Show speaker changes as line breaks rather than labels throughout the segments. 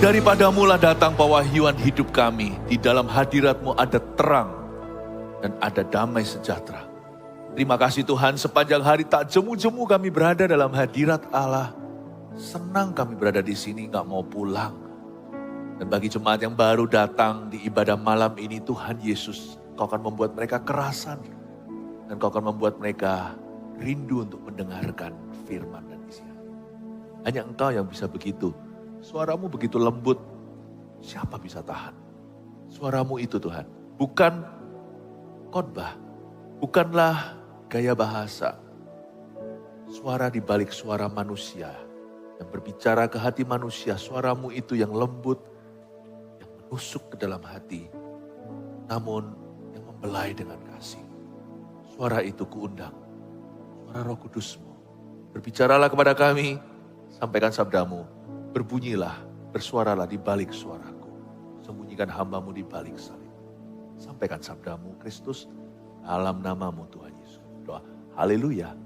Daripadamu lah datang pewahyuan hidup kami. Di dalam hadirat-Mu ada terang dan ada damai sejahtera. Terima kasih Tuhan, sepanjang hari tak jemu-jemu kami berada dalam hadirat Allah. Senang kami berada di sini, gak mau pulang. Dan bagi jemaat yang baru datang di ibadah malam ini, Tuhan Yesus, Kau akan membuat mereka kerasan. Dan Kau akan membuat mereka rindu untuk mendengarkan firman dan isian. Hanya Engkau yang bisa begitu. Suaramu begitu lembut, siapa bisa tahan? Suaramu itu Tuhan, bukan khotbah, bukanlah gaya bahasa. Suara di balik suara manusia, yang berbicara ke hati manusia, suaramu itu yang lembut, yang menusuk ke dalam hati, namun yang membelai dengan kasih. Suara itu kuundang, suara Roh Kudus-Mu. Berbicaralah kepada kami, sampaikan sabdamu. Berbunyilah, bersuaralah di balik suaraku. Sembunyikan hamba-Mu di balik salib. Sampaikan sabdamu, Kristus, dalam nama-Mu Tuhan Yesus. Doa, haleluya,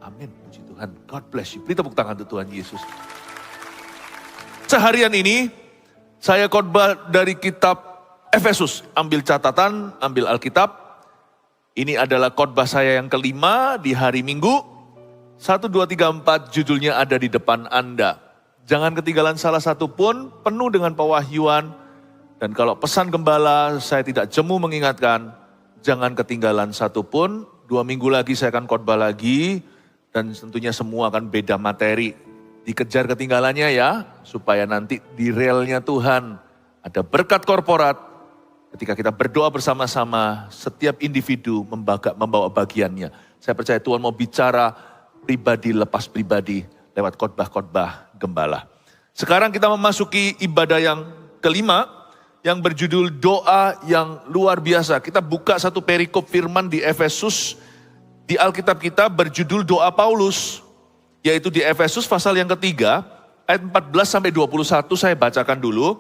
amin, puji Tuhan. God bless you. Beri tepuk tangan untuk Tuhan Yesus. Seharian ini, saya khotbah dari kitab Efesus. Ambil catatan, ambil Alkitab. Ini adalah khotbah saya yang kelima di hari Minggu. 1, 2, 3, 4 judulnya ada di depan Anda. Jangan ketinggalan salah satu pun, penuh dengan pewahyuan. Dan kalau pesan gembala, saya tidak jemu mengingatkan, jangan ketinggalan satu pun. 2 minggu lagi saya akan khotbah lagi, dan tentunya semua akan beda materi. Dikejar ketinggalannya ya, supaya nanti di relnya Tuhan ada berkat korporat. Ketika kita berdoa bersama-sama, setiap individu membawa bagiannya. Saya percaya Tuhan mau bicara pribadi lepas pribadi lewat khotbah-khotbah gembala. Sekarang kita memasuki ibadah yang kelima yang berjudul doa yang luar biasa. Kita buka satu perikop firman di Efesus. Di Alkitab kita berjudul doa Paulus. Yaitu di Efesus pasal yang ketiga ayat 14 sampai 21 saya bacakan dulu.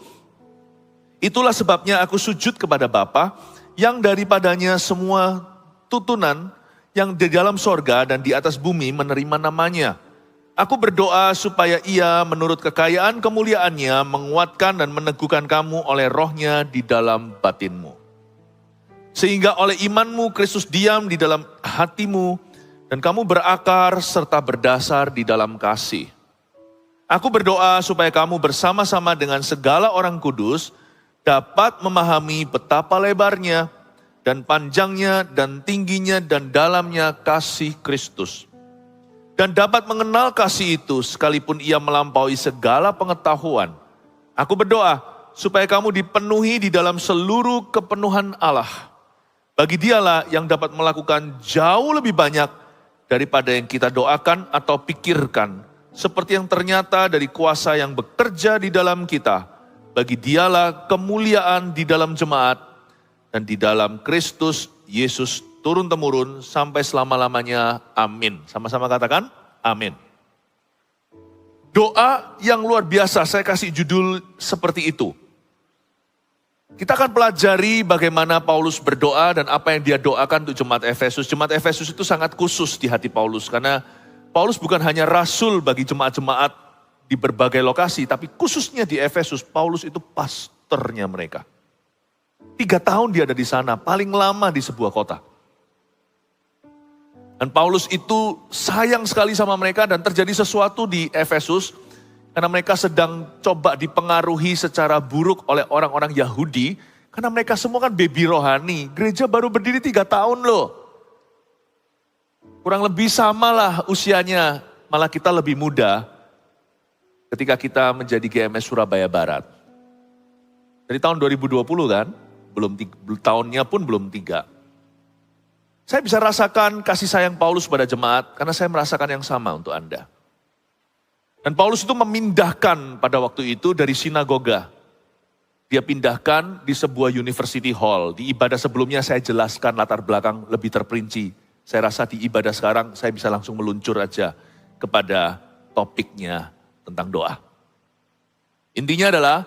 Itulah sebabnya aku sujud kepada Bapa yang daripadanya semua tutunan yang di dalam sorga dan di atas bumi menerima namanya. Aku berdoa supaya ia menurut kekayaan kemuliaannya menguatkan dan meneguhkan kamu oleh rohnya di dalam batinmu. Sehingga oleh imanmu Kristus diam di dalam hatimu dan kamu berakar serta berdasar di dalam kasih. Aku berdoa supaya kamu bersama-sama dengan segala orang kudus dapat memahami betapa lebarnya dan panjangnya dan tingginya dan dalamnya kasih Kristus. Dan dapat mengenal kasih itu sekalipun ia melampaui segala pengetahuan. Aku berdoa supaya kamu dipenuhi di dalam seluruh kepenuhan Allah. Bagi Dialah yang dapat melakukan jauh lebih banyak daripada yang kita doakan atau pikirkan. Seperti yang ternyata dari kuasa yang bekerja di dalam kita. Bagi Dialah kemuliaan di dalam jemaat dan di dalam Kristus Yesus turun-temurun sampai selama-lamanya. Amin. Sama-sama katakan, amin. Doa yang luar biasa, saya kasih judul seperti itu. Kita akan pelajari bagaimana Paulus berdoa dan apa yang dia doakan untuk jemaat Efesus. Jemaat Efesus itu sangat khusus di hati Paulus, karena Paulus bukan hanya rasul bagi jemaat-jemaat di berbagai lokasi, tapi khususnya di Efesus, Paulus itu pastornya mereka. 3 tahun dia ada di sana, paling lama di sebuah kota. Dan Paulus itu sayang sekali sama mereka dan terjadi sesuatu di Efesus. Karena mereka sedang coba dipengaruhi secara buruk oleh orang-orang Yahudi. Karena mereka semua kan baby rohani. Gereja baru berdiri 3 tahun loh. Kurang lebih samalah usianya. Malah kita lebih muda ketika kita menjadi GMS Surabaya Barat. Dari tahun 2020 kan, tahunnya pun belum 3. Saya bisa rasakan kasih sayang Paulus pada jemaat karena saya merasakan yang sama untuk Anda. Dan Paulus itu memindahkan pada waktu itu dari sinagoga. Dia pindahkan di sebuah university hall. Di ibadah sebelumnya saya jelaskan latar belakang lebih terperinci. Saya rasa di ibadah sekarang saya bisa langsung meluncur aja kepada topiknya tentang doa. Intinya adalah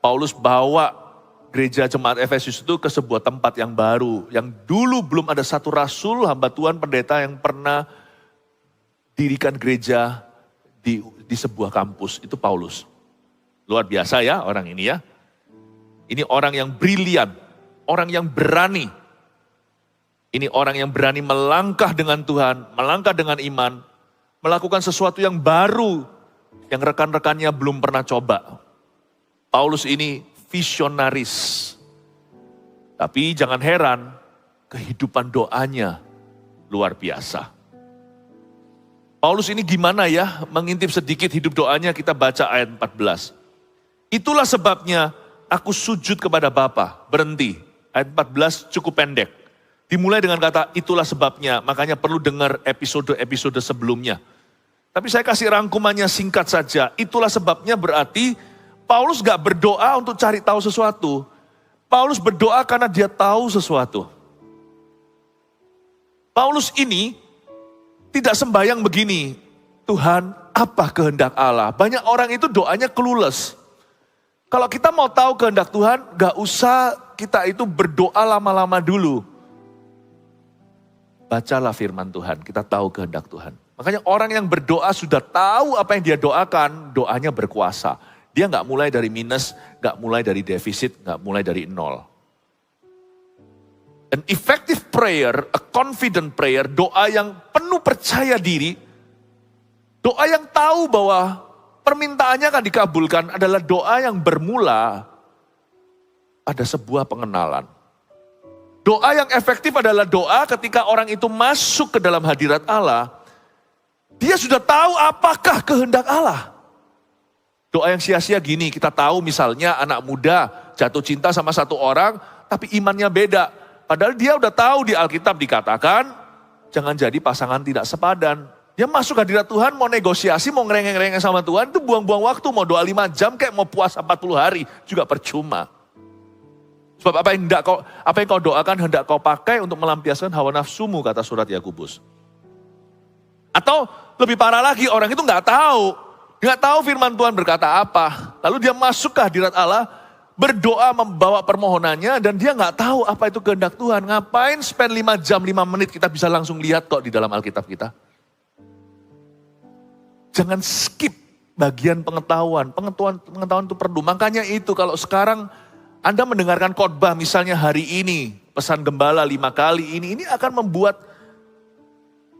Paulus bawa gereja jemaat Efesus itu ke sebuah tempat yang baru. Yang dulu belum ada satu rasul, hamba Tuhan, pendeta yang pernah dirikan gereja di sebuah kampus. Itu Paulus. Luar biasa ya orang ini ya. Ini orang yang brilian, orang yang berani. Ini orang yang berani melangkah dengan Tuhan, melangkah dengan iman, melakukan sesuatu yang baru yang rekan-rekannya belum pernah coba. Paulus ini visionaris. Tapi jangan heran, kehidupan doanya luar biasa. Paulus ini gimana ya mengintip sedikit hidup doanya, kita baca ayat 14. Itulah sebabnya aku sujud kepada Bapa. Berhenti. Ayat 14 cukup pendek. Dimulai dengan kata itulah sebabnya. Makanya perlu dengar episode-episode sebelumnya. Tapi saya kasih rangkumannya singkat saja. Itulah sebabnya berarti Paulus gak berdoa untuk cari tahu sesuatu. Paulus berdoa karena dia tahu sesuatu. Paulus ini tidak sembahyang begini. Tuhan, apa kehendak Allah? Banyak orang itu doanya clueless. Kalau kita mau tahu kehendak Tuhan, gak usah kita itu berdoa lama-lama dulu. Bacalah firman Tuhan, kita tahu kehendak Tuhan. Makanya orang yang berdoa sudah tahu apa yang dia doakan, doanya berkuasa. Dia gak mulai dari minus, gak mulai dari defisit, gak mulai dari nol. An effective prayer, a confident prayer, doa yang penuh percaya diri, doa yang tahu bahwa permintaannya akan dikabulkan adalah doa yang bermula pada sebuah pengenalan. Doa yang efektif adalah doa ketika orang itu masuk ke dalam hadirat Allah, dia sudah tahu apakah kehendak Allah. Doa yang sia-sia gini, kita tahu misalnya anak muda jatuh cinta sama satu orang, tapi imannya beda. Padahal dia udah tahu di Alkitab dikatakan, jangan jadi pasangan tidak sepadan. Dia masuk hadirat Tuhan, mau negosiasi, mau ngerengek-ngerengek sama Tuhan, itu buang-buang waktu, mau doa 5 jam, kayak mau puasa 40 hari, juga percuma. Sebab apa yang kau doakan hendak kau pakai untuk melampiaskan hawa nafsumu, kata surat Yakobus. Atau lebih parah lagi, orang itu nggak tahu firman Tuhan berkata apa. Lalu dia masuk ke hadirat Allah, berdoa membawa permohonannya, dan dia nggak tahu apa itu kehendak Tuhan. Ngapain spend 5 jam, 5 menit, kita bisa langsung lihat kok di dalam Alkitab kita. Jangan skip bagian pengetahuan. Pengetahuan itu perlu. Makanya itu kalau sekarang Anda mendengarkan khotbah misalnya hari ini, pesan gembala 5 kali ini akan membuat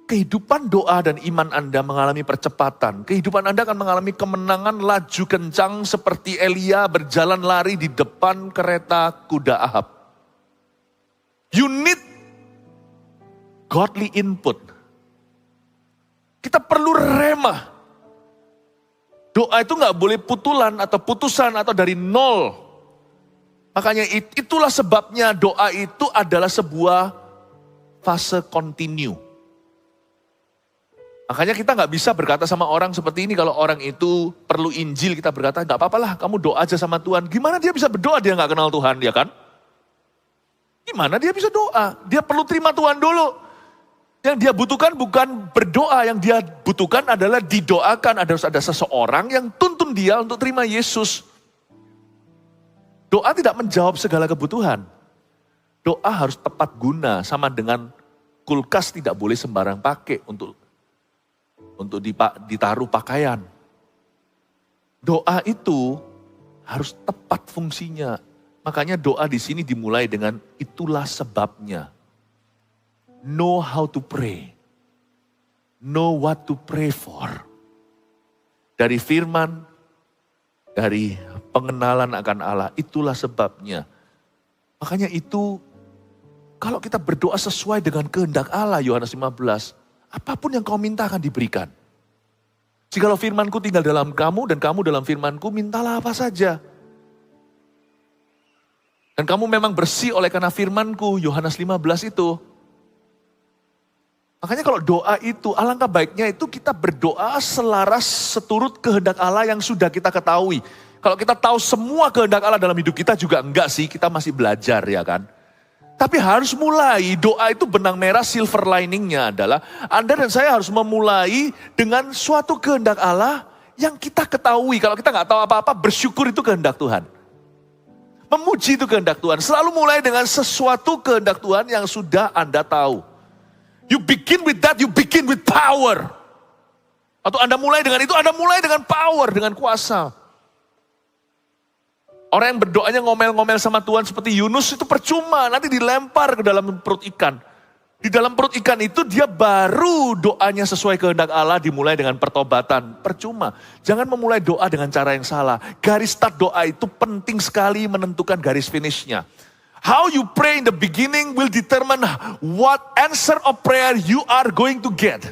kehidupan doa dan iman Anda mengalami percepatan. Kehidupan Anda akan mengalami kemenangan laju kencang seperti Elia berjalan lari di depan kereta kuda Ahab. You need godly input. Kita perlu rema. Doa itu gak boleh putulan atau putusan atau dari nol. Makanya itulah sebabnya doa itu adalah sebuah fase kontinu. Makanya kita gak bisa berkata sama orang seperti ini, kalau orang itu perlu Injil kita berkata, gak apa-apa lah kamu doa aja sama Tuhan. Gimana dia bisa berdoa, dia gak kenal Tuhan, ya kan? Gimana dia bisa doa? Dia perlu terima Tuhan dulu. Yang dia butuhkan bukan berdoa, yang dia butuhkan adalah didoakan. Ada seseorang yang tuntun dia untuk terima Yesus. Doa tidak menjawab segala kebutuhan. Doa harus tepat guna, sama dengan kulkas tidak boleh sembarang pakai untuk ditaruh pakaian. Doa itu harus tepat fungsinya. Makanya doa di sini dimulai dengan itulah sebabnya. Know how to pray. Know what to pray for. Dari firman, dari pengenalan akan Allah, itulah sebabnya. Makanya itu, kalau kita berdoa sesuai dengan kehendak Allah, Yohanes 15, apapun yang kau minta akan diberikan. Jikalau firmanku tinggal dalam kamu dan kamu dalam firmanku, mintalah apa saja. Dan kamu memang bersih oleh karena firmanku, Yohanes 15 itu. Makanya kalau doa itu, alangkah baiknya itu kita berdoa selaras seturut kehendak Allah yang sudah kita ketahui. Kalau kita tahu semua kehendak Allah dalam hidup kita juga enggak sih, kita masih belajar ya kan. Tapi harus mulai, doa itu benang merah silver liningnya adalah Anda dan saya harus memulai dengan suatu kehendak Allah yang kita ketahui. Kalau kita nggak tahu apa-apa, bersyukur itu kehendak Tuhan. Memuji itu kehendak Tuhan. Selalu mulai dengan sesuatu kehendak Tuhan yang sudah Anda tahu. You begin with that, you begin with power. Atau Anda mulai dengan itu, Anda mulai dengan power, dengan kuasa. Orang yang berdoanya ngomel-ngomel sama Tuhan seperti Yunus itu percuma, nanti dilempar ke dalam perut ikan. Di dalam perut ikan itu dia baru doanya sesuai kehendak Allah dimulai dengan pertobatan. Percuma. Jangan memulai doa dengan cara yang salah. Garis start doa itu penting sekali menentukan garis finishnya. How you pray in the beginning will determine what answer of prayer you are going to get.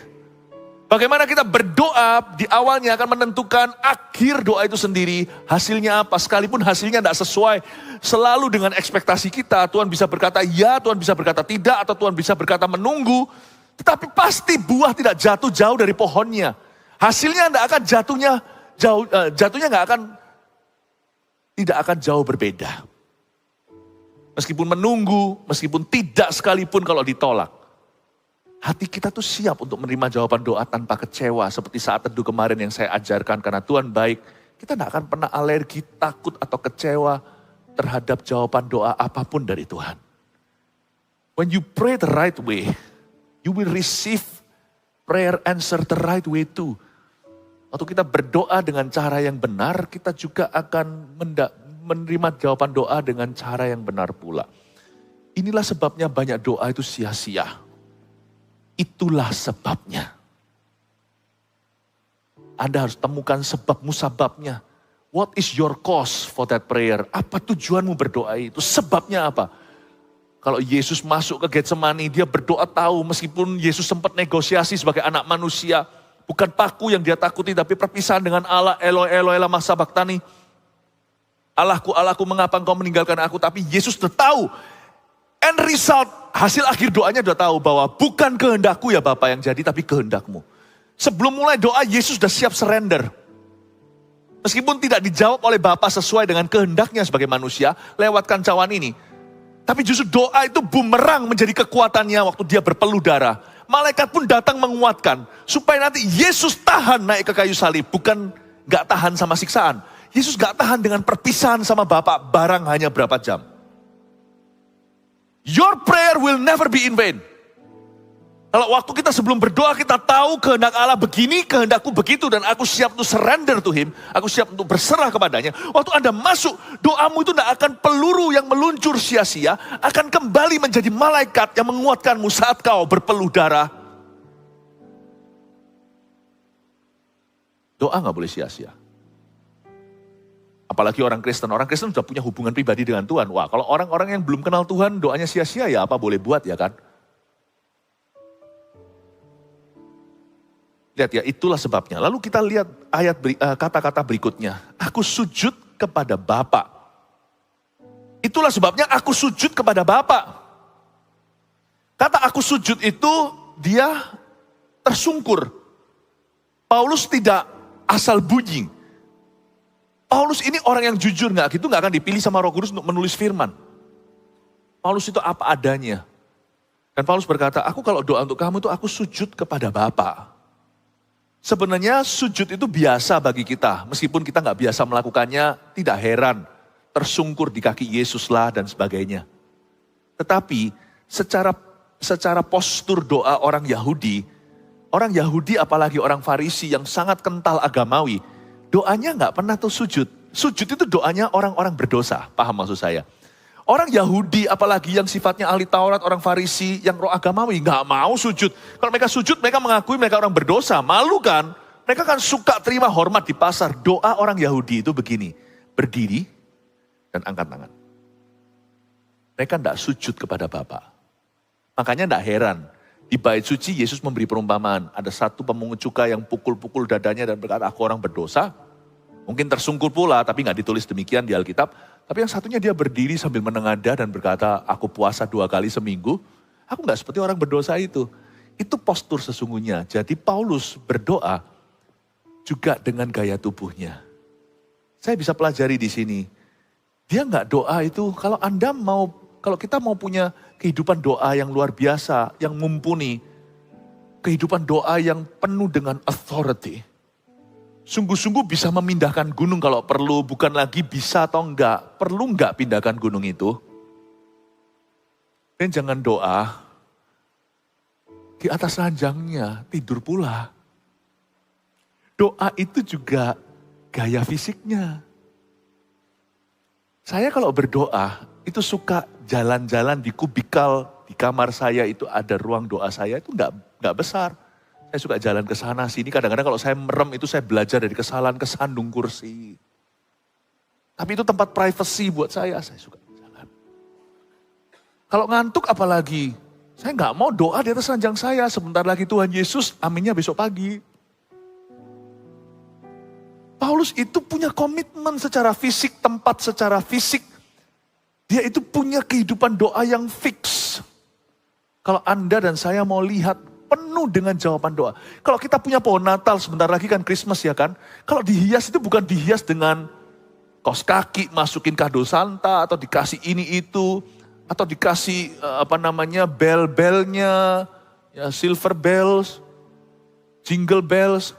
Bagaimana kita berdoa di awalnya akan menentukan akhir doa itu sendiri. Hasilnya apa? Sekalipun hasilnya tidak sesuai selalu dengan ekspektasi kita. Tuhan bisa berkata ya, Tuhan bisa berkata tidak, atau Tuhan bisa berkata menunggu. Tetapi pasti buah tidak jatuh jauh dari pohonnya. Hasilnya tidak akan jatuhnya tidak akan jauh berbeda. Meskipun menunggu, meskipun tidak sekalipun kalau ditolak. Hati kita tuh siap untuk menerima jawaban doa tanpa kecewa. Seperti saat teduh kemarin yang saya ajarkan. Karena Tuhan baik, kita tidak akan pernah alergi, takut atau kecewa terhadap jawaban doa apapun dari Tuhan. When you pray the right way, you will receive prayer answer the right way too. Waktu kita berdoa dengan cara yang benar, kita juga akan menerima jawaban doa dengan cara yang benar pula. Inilah sebabnya banyak doa itu sia-sia. Itulah sebabnya. Anda harus temukan sebab musababnya. What is your cause for that prayer? Apa tujuanmu berdoa itu? Sebabnya apa? Kalau Yesus masuk ke Getsemani, dia berdoa tahu meskipun Yesus sempat negosiasi sebagai anak manusia. Bukan paku yang dia takuti, tapi perpisahan dengan Allah. Eloi, Eloi, lama sabachthani. Allahku, Allahku, mengapa engkau meninggalkan aku? Tapi Yesus sudah tahu. End result, hasil akhir doanya sudah tahu bahwa bukan kehendakku ya Bapa yang jadi, tapi kehendakmu. Sebelum mulai doa, Yesus sudah siap surrender. Meskipun tidak dijawab oleh Bapa sesuai dengan kehendaknya sebagai manusia, lewat kancauan ini. Tapi justru doa itu bumerang menjadi kekuatannya waktu dia berpeluh darah. Malaikat pun datang menguatkan, supaya nanti Yesus tahan naik ke kayu salib, bukan gak tahan sama siksaan. Yesus gak tahan dengan perpisahan sama Bapa, barang hanya berapa jam. Your prayer will never be in vain. Kalau waktu kita sebelum berdoa kita tahu kehendak Allah begini, kehendakku begitu, dan aku siap untuk surrender to Him, aku siap untuk berserah kepadanya. Waktu Anda masuk, doamu itu tidak akan peluru yang meluncur sia-sia, akan kembali menjadi malaikat yang menguatkanmu saat kau berpeluh darah. Doa gak boleh sia-sia. Apalagi orang Kristen sudah punya hubungan pribadi dengan Tuhan. Wah, kalau orang-orang yang belum kenal Tuhan, doanya sia-sia ya apa boleh buat ya kan? Lihat ya, itulah sebabnya. Lalu kita lihat kata-kata berikutnya. Aku sujud kepada Bapa. Itulah sebabnya aku sujud kepada Bapa. Kata aku sujud itu dia tersungkur. Paulus tidak asal bunyi. Paulus ini orang yang jujur, gak akan dipilih sama Roh Kudus untuk menulis firman. Paulus itu apa adanya. Dan Paulus berkata, aku kalau doa untuk kamu itu aku sujud kepada Bapa. Sebenarnya sujud itu biasa bagi kita. Meskipun kita gak biasa melakukannya, tidak heran. Tersungkur di kaki Yesus lah dan sebagainya. Tetapi secara postur doa orang Yahudi apalagi orang Farisi yang sangat kental agamawi, doanya gak pernah tuh sujud. Sujud itu doanya orang-orang berdosa, paham maksud saya. Orang Yahudi apalagi yang sifatnya ahli Taurat, orang Farisi yang roh agamawi gak mau sujud. Kalau mereka sujud mereka mengakui mereka orang berdosa, malu kan. Mereka kan suka terima hormat di pasar. Doa orang Yahudi itu begini, berdiri dan angkat tangan. Mereka tidak sujud kepada Bapa. Makanya tidak heran, di bait suci Yesus memberi perumpamaan. Ada satu pemungut cukai yang pukul-pukul dadanya dan berkata, aku orang berdosa. Mungkin tersungkur pula, tapi gak ditulis demikian di Alkitab. Tapi yang satunya dia berdiri sambil menengadah dan berkata, aku puasa 2 kali seminggu. Aku gak seperti orang berdosa itu. Itu postur sesungguhnya. Jadi Paulus berdoa juga dengan gaya tubuhnya. Saya bisa pelajari di sini. Dia gak doa itu, kalau kita mau punya kehidupan doa yang luar biasa, yang mumpuni, kehidupan doa yang penuh dengan authority, sungguh-sungguh bisa memindahkan gunung kalau perlu, bukan lagi bisa atau enggak, perlu enggak pindahkan gunung itu. Dan jangan doa di atas ranjangnya, tidur pula. Doa itu juga gaya fisiknya. Saya kalau berdoa, itu suka jalan-jalan di kubikal, di kamar saya itu ada ruang doa saya, itu nggak besar. Saya suka jalan ke sana sini, kadang-kadang kalau saya merem itu saya belajar dari kesalahan ke sandung kursi. Tapi itu tempat privacy buat saya suka jalan. Kalau ngantuk apalagi, saya nggak mau doa di atas ranjang saya, sebentar lagi Tuhan Yesus, aminnya besok pagi. Paulus itu punya komitmen secara fisik, tempat secara fisik. Dia itu punya kehidupan doa yang fix. Kalau Anda dan saya mau lihat penuh dengan jawaban doa. Kalau kita punya pohon Natal, sebentar lagi kan Christmas ya kan. Kalau dihias itu bukan dihias dengan kaos kaki, masukin kado Santa, atau dikasih ini itu, atau dikasih bel-belnya, ya, silver bells, jingle bells.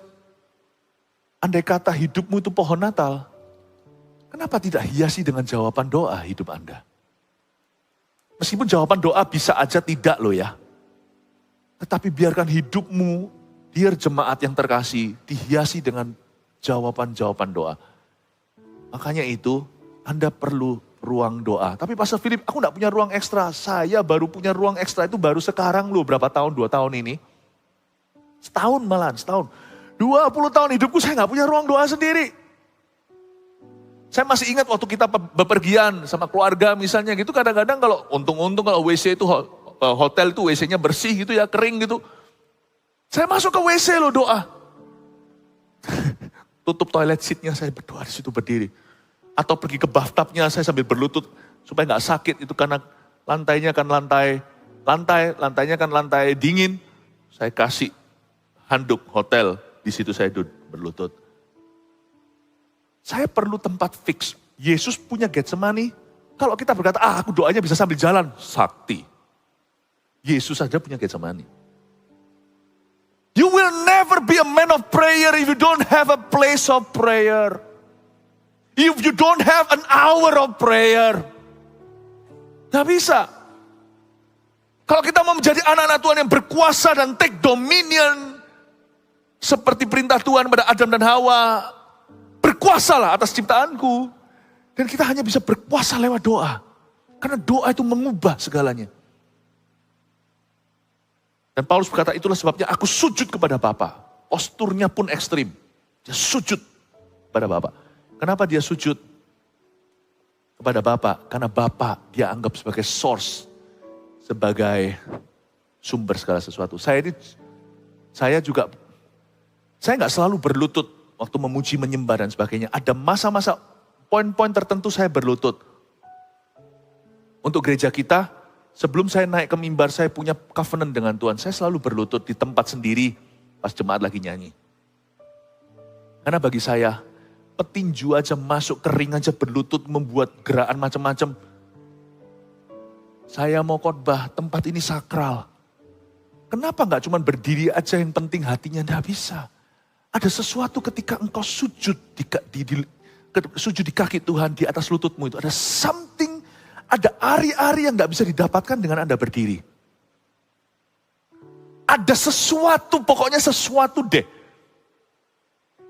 Andai kata hidupmu itu pohon Natal, kenapa tidak hiasi dengan jawaban doa hidup Anda? Meskipun jawaban doa bisa aja tidak loh ya. Tetapi biarkan hidupmu, dear jemaat yang terkasih, dihiasi dengan jawaban-jawaban doa. Makanya itu, Anda perlu ruang doa. Tapi Pastor Philip, aku gak punya ruang ekstra. Saya baru punya ruang ekstra itu baru sekarang loh, berapa tahun, 2 tahun ini. Setahun malahan, setahun. 20 tahun hidupku saya gak punya ruang doa sendiri. Saya masih ingat waktu kita bepergian sama keluarga misalnya gitu, kadang-kadang kalau untung-untung kalau WC itu hotel itu WC-nya bersih gitu ya, kering gitu. Saya masuk ke WC loh doa. Tutup toilet seatnya saya berdoa di situ berdiri. Atau pergi ke bathtubnya saya sambil berlutut supaya gak sakit itu karena lantainya kan lantainya kan lantai dingin. Saya kasih handuk hotel. Di situ saya duduk berlutut. Saya perlu tempat fix. Yesus punya Getsemani. Kalau kita berkata, aku doanya bisa sambil jalan. Sakti. Yesus saja punya Getsemani. You will never be a man of prayer if you don't have a place of prayer. If you don't have an hour of prayer. Gak bisa. Kalau kita mau menjadi anak-anak Tuhan yang berkuasa dan take dominion, seperti perintah Tuhan pada Adam dan Hawa, berkuasalah atas ciptaanku. Dan kita hanya bisa berkuasa lewat doa. Karena doa itu mengubah segalanya. Dan Paulus berkata, itulah sebabnya aku sujud kepada Bapa. Posturnya pun ekstrim. Dia sujud kepada Bapa. Kenapa dia sujud kepada Bapa? Karena Bapa dia anggap sebagai source, sebagai sumber segala sesuatu. Saya nggak selalu berlutut waktu memuji, menyembah dan sebagainya. Ada masa-masa, poin-poin tertentu saya berlutut. Untuk gereja kita, sebelum saya naik ke mimbar, saya punya covenant dengan Tuhan. Saya selalu berlutut di tempat sendiri pas jemaat lagi nyanyi. Karena bagi saya, petinju aja masuk kering aja berlutut membuat gerakan macam-macam. Saya mau khotbah, tempat ini sakral. Kenapa nggak cuma berdiri aja yang penting hatinya? Nggak bisa. Ada sesuatu ketika engkau sujud sujud di kaki Tuhan di atas lututmu itu. Ada something, ada ari-ari yang gak bisa didapatkan dengan Anda berdiri. Ada sesuatu, pokoknya sesuatu deh.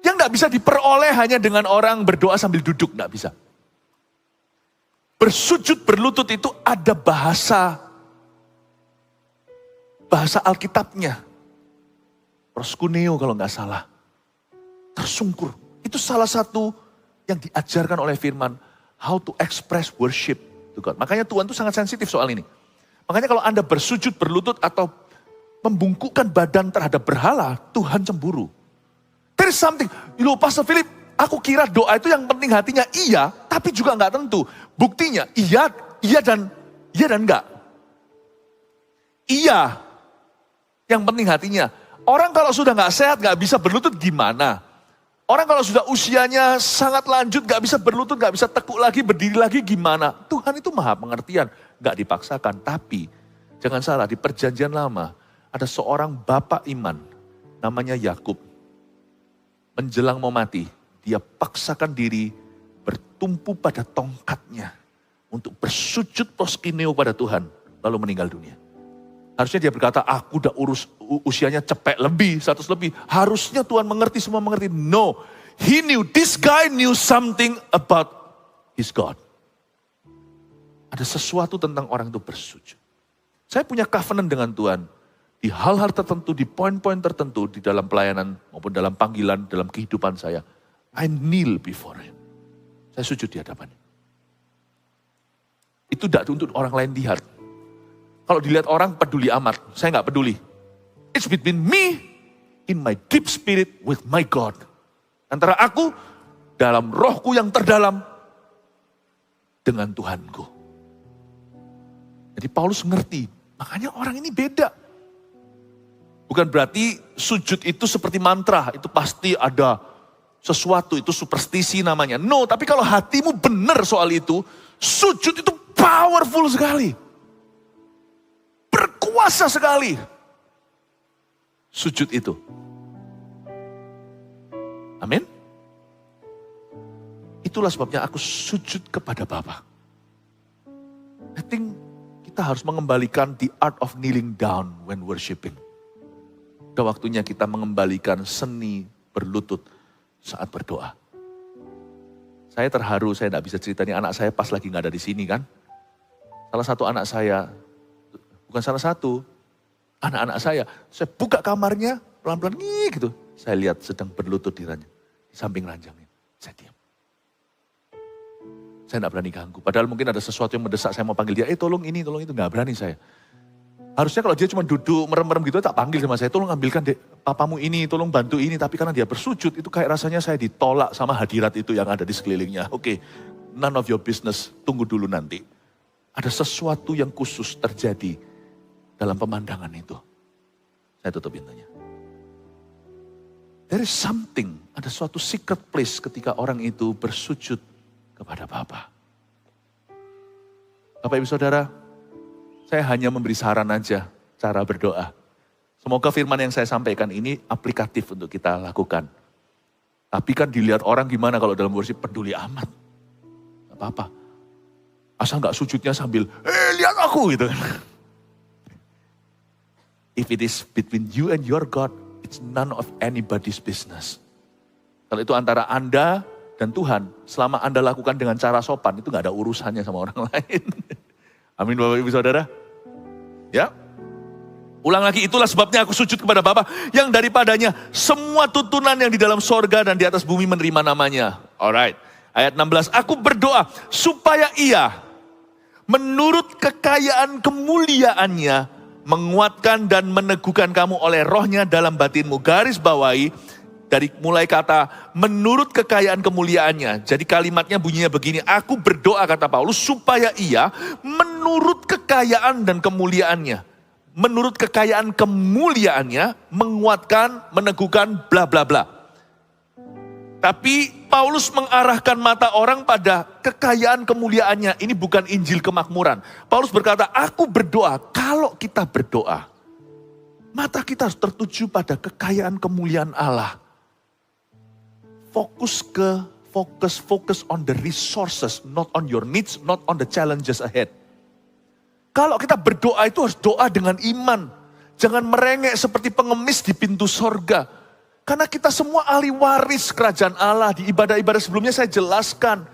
Yang gak bisa diperoleh hanya dengan orang berdoa sambil duduk, gak bisa. Bersujud, berlutut itu ada bahasa Alkitabnya. Proskuneo kalau gak salah. Tersungkur. Itu salah satu yang diajarkan oleh firman. How to express worship to God. Makanya Tuhan itu sangat sensitif soal ini. Makanya kalau Anda bersujud, berlutut atau membungkukkan badan terhadap berhala, Tuhan cemburu. There is something. Loh Pastor Philip, aku kira doa itu yang penting hatinya iya, tapi juga nggak tentu. Buktinya iya dan enggak. Iya, yang penting hatinya. Orang kalau sudah nggak sehat, nggak bisa berlutut gimana? Orang kalau sudah usianya sangat lanjut, gak bisa berlutut, gak bisa tekuk lagi, berdiri lagi gimana? Tuhan itu maha pengertian, gak dipaksakan. Tapi jangan salah, di perjanjian lama ada seorang bapak iman, namanya Yakub. Menjelang mau mati, dia paksakan diri bertumpu pada tongkatnya untuk bersujud proskineo pada Tuhan, lalu meninggal dunia. Harusnya dia berkata, aku udah usianya cepek lebih, 100 lebih. Harusnya Tuhan mengerti, semua mengerti. No, this guy knew something about his God. Ada sesuatu tentang orang itu bersujud. Saya punya covenant dengan Tuhan. Di hal-hal tertentu, di poin-poin tertentu, di dalam pelayanan maupun dalam panggilan, dalam kehidupan saya. I kneel before Him. Saya sujud di hadapannya. Itu tidak untuk orang lain lihat. Kalau dilihat orang peduli amat, saya nggak peduli. It's between me in my deep spirit with my God. Antara aku dalam rohku yang terdalam dengan Tuhanku. Jadi Paulus ngerti, makanya orang ini beda. Bukan berarti sujud itu seperti mantra, itu pasti ada sesuatu, itu superstisi namanya. No, tapi kalau hatimu benar soal itu, sujud itu powerful sekali. Berkuasa sekali. Sujud itu. Amin. Itulah sebabnya aku sujud kepada Bapa. I think kita harus mengembalikan the art of kneeling down when worshiping. Udah waktunya kita mengembalikan seni berlutut saat berdoa. Saya terharu, saya tidak bisa cerita ini anak saya pas lagi nggak ada di sini kan. Salah satu anak saya, bukan salah satu, anak-anak saya buka kamarnya pelan-pelan gitu. Saya lihat sedang berlutut di samping ranjangnya. Saya diam. Saya tidak berani ganggu. Padahal mungkin ada sesuatu yang mendesak, saya mau panggil dia, tolong ini, tolong itu. Nggak berani saya. Harusnya kalau dia cuma duduk merem-merem gitu, tak panggil sama saya, tolong ambilkan papamu ini, tolong bantu ini. Tapi karena dia bersujud, itu kayak rasanya saya ditolak sama hadirat itu yang ada di sekelilingnya. Oke, none of your business, tunggu dulu nanti. Ada sesuatu yang khusus terjadi dalam pemandangan itu. Saya tutup pintunya. There is something, ada suatu secret place ketika orang itu bersujud kepada Bapa. Bapak Ibu Saudara, saya hanya memberi saran aja cara berdoa. Semoga firman yang saya sampaikan ini aplikatif untuk kita lakukan. Tapi kan dilihat orang gimana kalau dalam worship, peduli amat. Gak apa-apa. Asal gak sujudnya sambil, lihat aku gitu kan. If it is between you and your God, it's none of anybody's business. Kalau itu antara Anda dan Tuhan, selama Anda lakukan dengan cara sopan, itu gak ada urusannya sama orang lain. Amin Bapak Ibu Saudara. Ya. Ulang lagi, itulah sebabnya aku sujud kepada Bapa yang daripadanya semua tuntunan yang di dalam sorga dan di atas bumi menerima namanya. Alright. Ayat 16, aku berdoa supaya Ia menurut kekayaan kemuliaannya menguatkan dan meneguhkan kamu oleh rohnya dalam batinmu. Garis bawahi dari mulai kata menurut kekayaan kemuliaannya. Jadi kalimatnya bunyinya begini, aku berdoa kata Paulus supaya Ia menurut kekayaan dan kemuliaannya. Menurut kekayaan kemuliaannya menguatkan, meneguhkan, bla bla bla. Tapi Paulus mengarahkan mata orang pada kekayaan kemuliaannya. Ini bukan Injil kemakmuran. Paulus berkata, aku berdoa. Kalau kita berdoa, mata kita harus tertuju pada kekayaan kemuliaan Allah. Fokus on the resources, not on your needs, not on the challenges ahead. Kalau kita berdoa itu harus doa dengan iman. Jangan merengek seperti pengemis di pintu sorga. Karena kita semua ahli waris kerajaan Allah. Di ibadah-ibadah sebelumnya saya jelaskan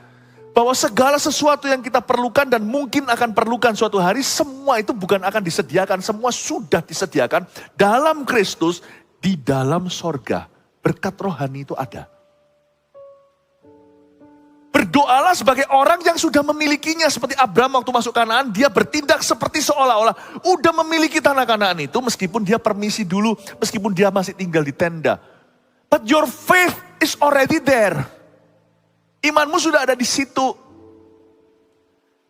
bahwa segala sesuatu yang kita perlukan dan mungkin akan perlukan suatu hari, semua itu bukan akan disediakan. Semua sudah disediakan dalam Kristus, di dalam sorga. Berkat rohani itu ada. Berdoalah sebagai orang yang sudah memilikinya. Seperti Abraham waktu masuk Kanaan, dia bertindak seperti seolah-olah udah memiliki tanah Kanaan itu. Meskipun dia permisi dulu, meskipun dia masih tinggal di tenda. But your faith is already there. Imanmu sudah ada di situ.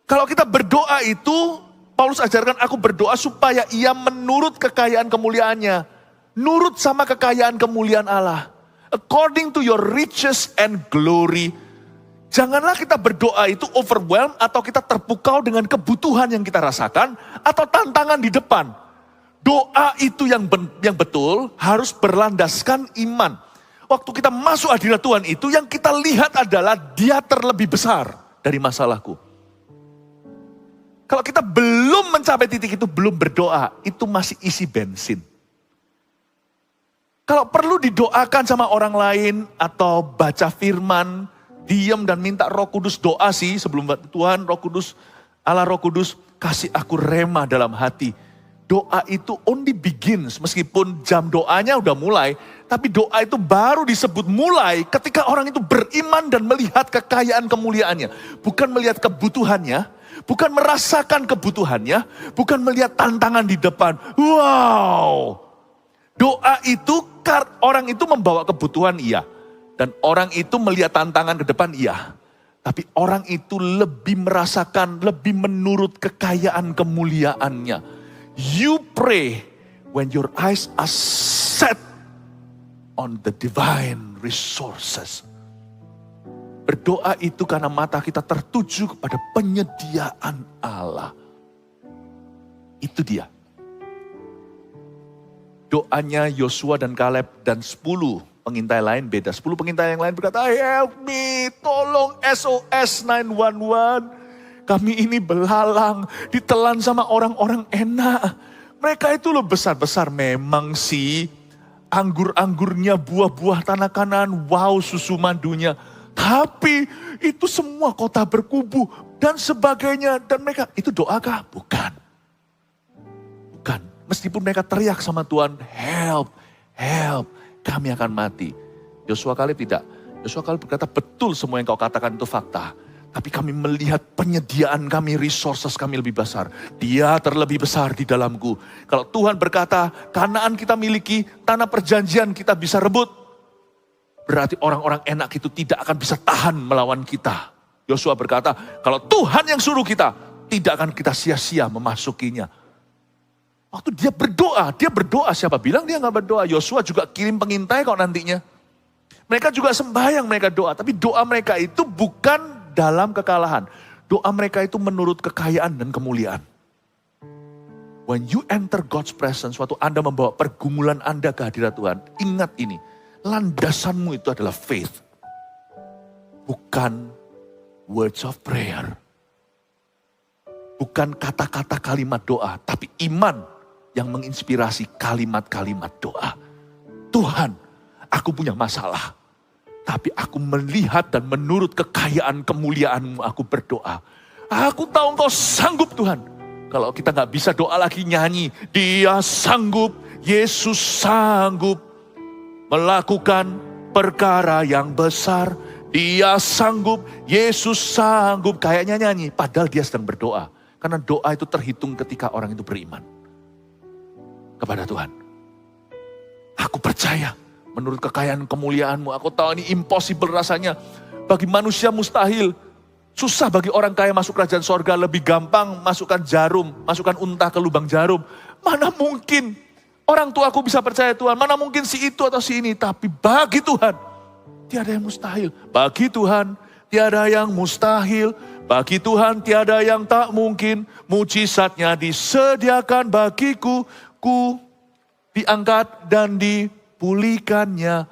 Kalau kita berdoa itu, Paulus ajarkan aku berdoa supaya Ia menurut kekayaan kemuliaannya. Nurut sama kekayaan kemuliaan Allah. According to your riches and glory. Janganlah kita berdoa itu overwhelmed atau kita terpukau dengan kebutuhan yang kita rasakan atau tantangan di depan. Doa itu yang betul harus berlandaskan iman. Waktu kita masuk hadirat Tuhan itu yang kita lihat adalah Dia terlebih besar dari masalahku. Kalau kita belum mencapai titik itu, belum berdoa, itu masih isi bensin. Kalau perlu didoakan sama orang lain atau baca firman, diam dan minta Roh Kudus doa sih sebelum Tuhan, Roh Kudus Allah Roh Kudus, kasih aku rema dalam hati. Doa itu only begins, meskipun jam doanya udah mulai, tapi doa itu baru disebut mulai ketika orang itu beriman dan melihat kekayaan kemuliaannya. Bukan melihat kebutuhannya, bukan merasakan kebutuhannya, bukan melihat tantangan di depan. Wow! Doa itu, orang itu membawa kebutuhan iya. Dan orang itu melihat tantangan ke depan iya. Tapi orang itu lebih merasakan, lebih menurut kekayaan kemuliaannya. You pray when your eyes are set on the divine resources. Berdoa itu karena mata kita tertuju kepada penyediaan Allah. Itu dia. Doanya Yosua dan Kaleb dan 10 pengintai lain beda. 10 pengintai yang lain berkata, help me, tolong SOS 911. Kami ini belalang, ditelan sama orang-orang enak. Mereka itu loh besar-besar memang sih. Anggur-anggurnya, buah-buah tanah Kanaan, wow susu madunya. Tapi itu semua kota berkubu dan sebagainya. Dan mereka, itu doakah? Bukan. Bukan. Meskipun mereka teriak sama Tuhan, help, help, kami akan mati. Yosua Kaleb tidak. Yosua Kaleb berkata, betul semua yang kau katakan itu fakta. Tapi kami melihat penyediaan kami, resources kami lebih besar. Dia terlebih besar di dalamku. Kalau Tuhan berkata, Kanaan kita miliki, tanah perjanjian kita bisa rebut. Berarti orang-orang enak itu tidak akan bisa tahan melawan kita. Yosua berkata, kalau Tuhan yang suruh kita, tidak akan kita sia-sia memasukinya. Waktu dia berdoa siapa bilang dia gak berdoa. Yosua juga kirim pengintai kok nantinya. Mereka juga sembahyang, mereka doa. Tapi doa mereka itu bukan dalam kekalahan. Doa mereka itu menurut kekayaan dan kemuliaan. When you enter God's presence, waktu Anda membawa pergumulan Anda ke hadirat Tuhan, ingat ini, landasanmu itu adalah faith. Bukan words of prayer. Bukan kata-kata kalimat doa, tapi iman yang menginspirasi kalimat-kalimat doa. Tuhan, aku punya masalah. Tapi aku melihat dan menurut kekayaan kemuliaan-Mu aku berdoa. Aku tahu Engkau sanggup Tuhan. Kalau kita gak bisa doa lagi nyanyi. Dia sanggup, Yesus sanggup melakukan perkara yang besar. Dia sanggup, Yesus sanggup. Kayaknya nyanyi, padahal dia sedang berdoa. Karena doa itu terhitung ketika orang itu beriman kepada Tuhan. Aku percaya. Menurut kekayaan kemuliaan-Mu, aku tahu ini impossible rasanya. Bagi manusia mustahil. Susah bagi orang kaya masuk kerajaan sorga. Lebih gampang masukkan jarum, masukkan unta ke lubang jarum. Mana mungkin orang tuaku bisa percaya Tuhan. Mana mungkin si itu atau si ini. Tapi bagi Tuhan, tiada yang mustahil. Bagi Tuhan, tiada yang mustahil. Bagi Tuhan, tiada yang tak mungkin. Mujizatnya disediakan bagiku. Ku diangkat dan dipulihkannya.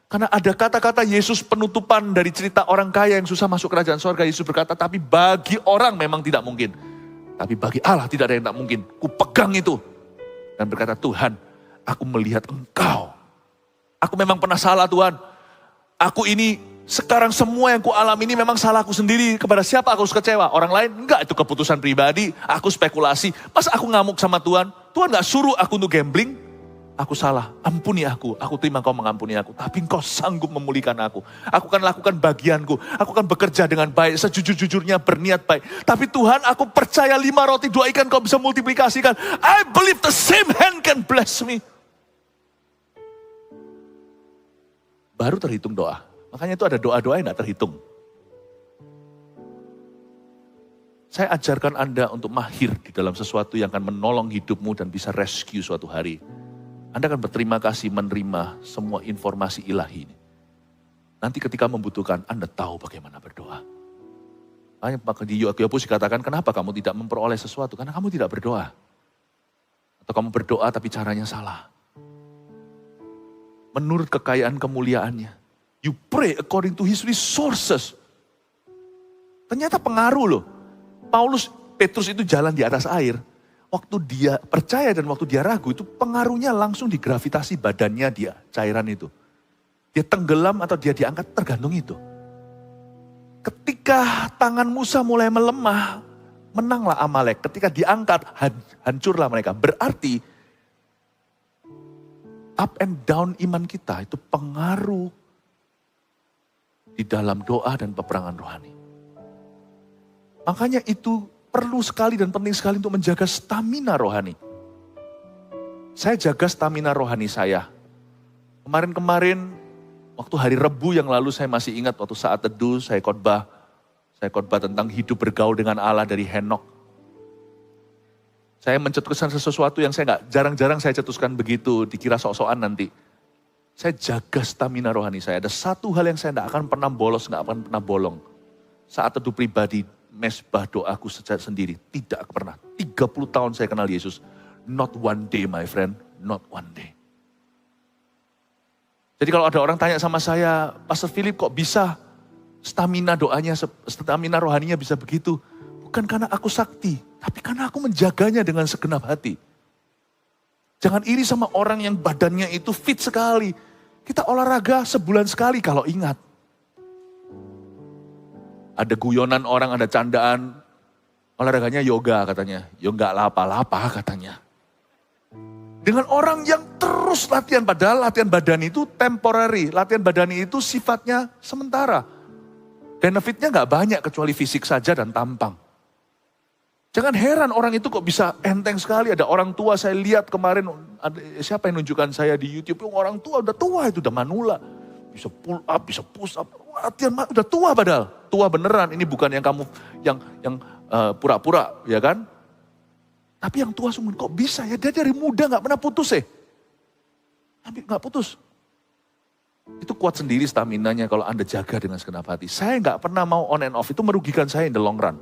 Karena ada kata-kata Yesus penutupan dari cerita orang kaya yang susah masuk kerajaan sorga. Yesus berkata, tapi bagi orang memang tidak mungkin. Tapi bagi Allah tidak ada yang tak mungkin. Ku pegang itu. Dan berkata, Tuhan, aku melihat Engkau. Aku memang pernah salah Tuhan. Aku ini, sekarang semua yang ku alami ini memang salahku sendiri. Kepada siapa aku harus kecewa? Orang lain? Enggak, itu keputusan pribadi. Aku spekulasi. Pas aku ngamuk sama Tuhan, Tuhan gak suruh aku untuk gambling. Aku salah, ampuni aku terima Engkau mengampuni aku. Tapi Engkau sanggup memulihkan aku. Aku akan lakukan bagianku, aku akan bekerja dengan baik, sejujur-jujurnya berniat baik. Tapi Tuhan, aku percaya 5 roti 2 ikan Kau bisa multiplikasikan. I believe the same hand can bless me. Baru terhitung doa. Makanya itu ada doa-doa yang gak terhitung. Saya ajarkan Anda untuk mahir di dalam sesuatu yang akan menolong hidupmu dan bisa rescue suatu hari. Anda akan berterima kasih menerima semua informasi ilahi ini. Nanti ketika membutuhkan, Anda tahu bagaimana berdoa. Maka di Yakobus dikatakan, kenapa kamu tidak memperoleh sesuatu? Karena kamu tidak berdoa. Atau kamu berdoa tapi caranya salah. Menurut kekayaan kemuliaannya. You pray according to his resources. Ternyata pengaruh loh. Petrus itu jalan di atas air. Waktu dia percaya dan waktu dia ragu itu pengaruhnya langsung digravitasi badannya dia, cairan itu. Dia tenggelam atau dia diangkat tergantung itu. Ketika tangan Musa mulai melemah, menanglah Amalek. Ketika diangkat, hancurlah mereka. Berarti up and down iman kita itu pengaruh di dalam doa dan peperangan rohani. Makanya itu perlu sekali dan penting sekali untuk menjaga stamina rohani. Saya jaga stamina rohani saya. Kemarin-kemarin, waktu hari Rebu yang lalu saya masih ingat waktu saat teduh saya khotbah. Saya khotbah tentang hidup bergaul dengan Allah dari Henok. Saya mencetuskan sesuatu yang saya jarang-jarang saya cetuskan begitu, dikira sok-sokan nanti. Saya jaga stamina rohani saya. Ada satu hal yang saya tidak akan pernah bolos, tidak akan pernah bolong. Saat teduh pribadi, mesbah doaku sendiri, tidak pernah. 30 tahun saya kenal Yesus. Not one day my friend, not one day. Jadi kalau ada orang tanya sama saya, Pastor Philip kok bisa stamina doanya, stamina rohaninya bisa begitu? Bukan karena aku sakti, tapi karena aku menjaganya dengan segenap hati. Jangan iri sama orang yang badannya itu fit sekali. Kita olahraga sebulan sekali kalau ingat. Ada guyonan orang, ada candaan, olahraganya yoga katanya. Ya enggak lapa-lapa katanya. Dengan orang yang terus latihan, padahal latihan badan itu temporary. Latihan badan itu sifatnya sementara. Benefitnya gak banyak kecuali fisik saja dan tampang. Jangan heran orang itu kok bisa enteng sekali. Ada orang tua saya lihat kemarin, siapa yang nunjukkan saya di YouTube. Orang tua udah tua itu, udah manula. Bisa pull up, bisa push up. Latihan udah tua padahal. Tua beneran, ini bukan yang kamu yang pura-pura ya kan. Tapi yang tua sungguh kok bisa ya, dia dari muda gak pernah putus gak putus. Itu kuat sendiri staminanya kalau Anda jaga dengan segenap hati. Saya gak pernah mau on and off, itu merugikan saya in the long run.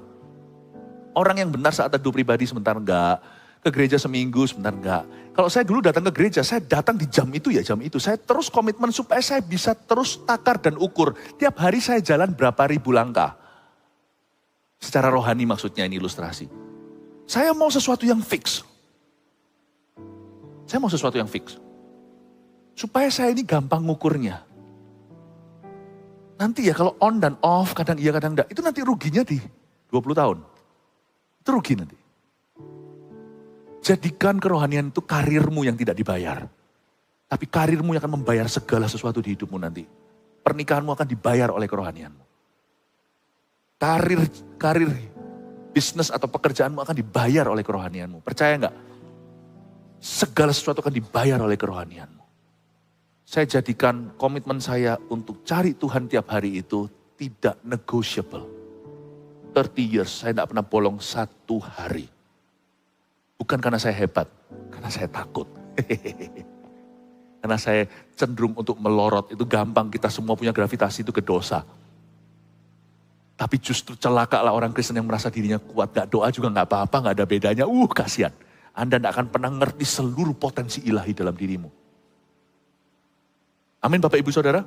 Orang yang benar saat teduh pribadi sebentar enggak, ke gereja seminggu sebentar enggak. Kalau saya dulu datang ke gereja, saya datang di jam itu. Saya terus komitmen supaya saya bisa terus takar dan ukur. Tiap hari saya jalan berapa ribu langkah. Secara rohani maksudnya ini ilustrasi. Saya mau sesuatu yang fix. Supaya saya ini gampang ngukurnya. Nanti ya kalau on dan off, kadang iya kadang enggak. Itu nanti ruginya di 20 tahun. Itu rugi nanti. Jadikan kerohanian itu karirmu yang tidak dibayar. Tapi karirmu yang akan membayar segala sesuatu di hidupmu nanti. Pernikahanmu akan dibayar oleh kerohanianmu. Karir bisnis atau pekerjaanmu akan dibayar oleh kerohanianmu. Percaya enggak? Segala sesuatu akan dibayar oleh kerohanianmu. Saya jadikan komitmen saya untuk cari Tuhan tiap hari itu tidak negotiable. 30 years saya tidak pernah bolong satu hari. Bukan karena saya hebat, karena saya takut. Karena saya cenderung untuk melorot, itu gampang, kita semua punya gravitasi itu ke dosa. Tapi justru celakalah orang Kristen yang merasa dirinya kuat, gak doa juga gak apa-apa, gak ada bedanya. Kasihan. Anda gak akan pernah ngerti seluruh potensi ilahi dalam dirimu. Amin Bapak Ibu Saudara.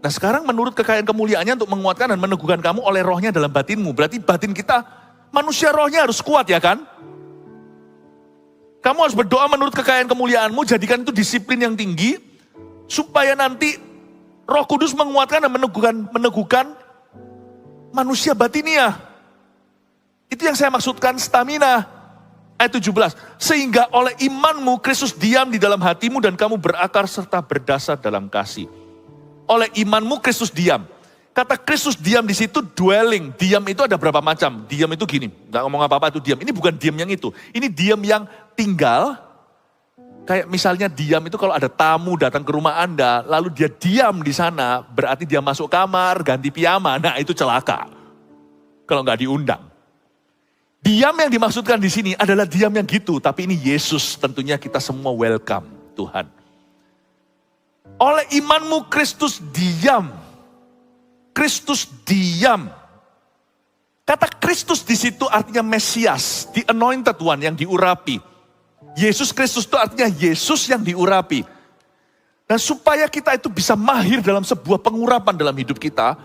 Nah sekarang menurut kekayaan kemuliaannya untuk menguatkan dan meneguhkan kamu oleh rohnya dalam batinmu. Berarti batin kita, manusia rohnya harus kuat ya kan? Kamu harus berdoa menurut kekayaan kemuliaanmu, jadikan itu disiplin yang tinggi. Supaya nanti Roh Kudus menguatkan dan meneguhkan manusia batinia. Itu yang saya maksudkan stamina. Ayat 17. Sehingga oleh imanmu Kristus diam di dalam hatimu dan kamu berakar serta berdasar dalam kasih. Oleh imanmu Kristus diam. Kata Kristus diam di situ dwelling. Diam itu ada berapa macam. Diam itu gini, nggak ngomong apa-apa itu diam. Ini bukan diam yang itu. Ini diam yang tinggal. Kayak misalnya diam itu kalau ada tamu datang ke rumah Anda, lalu dia diam di sana, berarti dia masuk kamar, ganti piyama. Nah itu celaka. Kalau nggak diundang. Diam yang dimaksudkan di sini adalah diam yang gitu, tapi ini Yesus, tentunya kita semua welcome Tuhan. Oleh imanmu Kristus diam. Kristus diam. Kata Kristus di situ artinya Mesias, the anointed one yang diurapi. Yesus Kristus itu artinya Yesus yang diurapi. Dan supaya kita itu bisa mahir dalam sebuah pengurapan dalam hidup kita,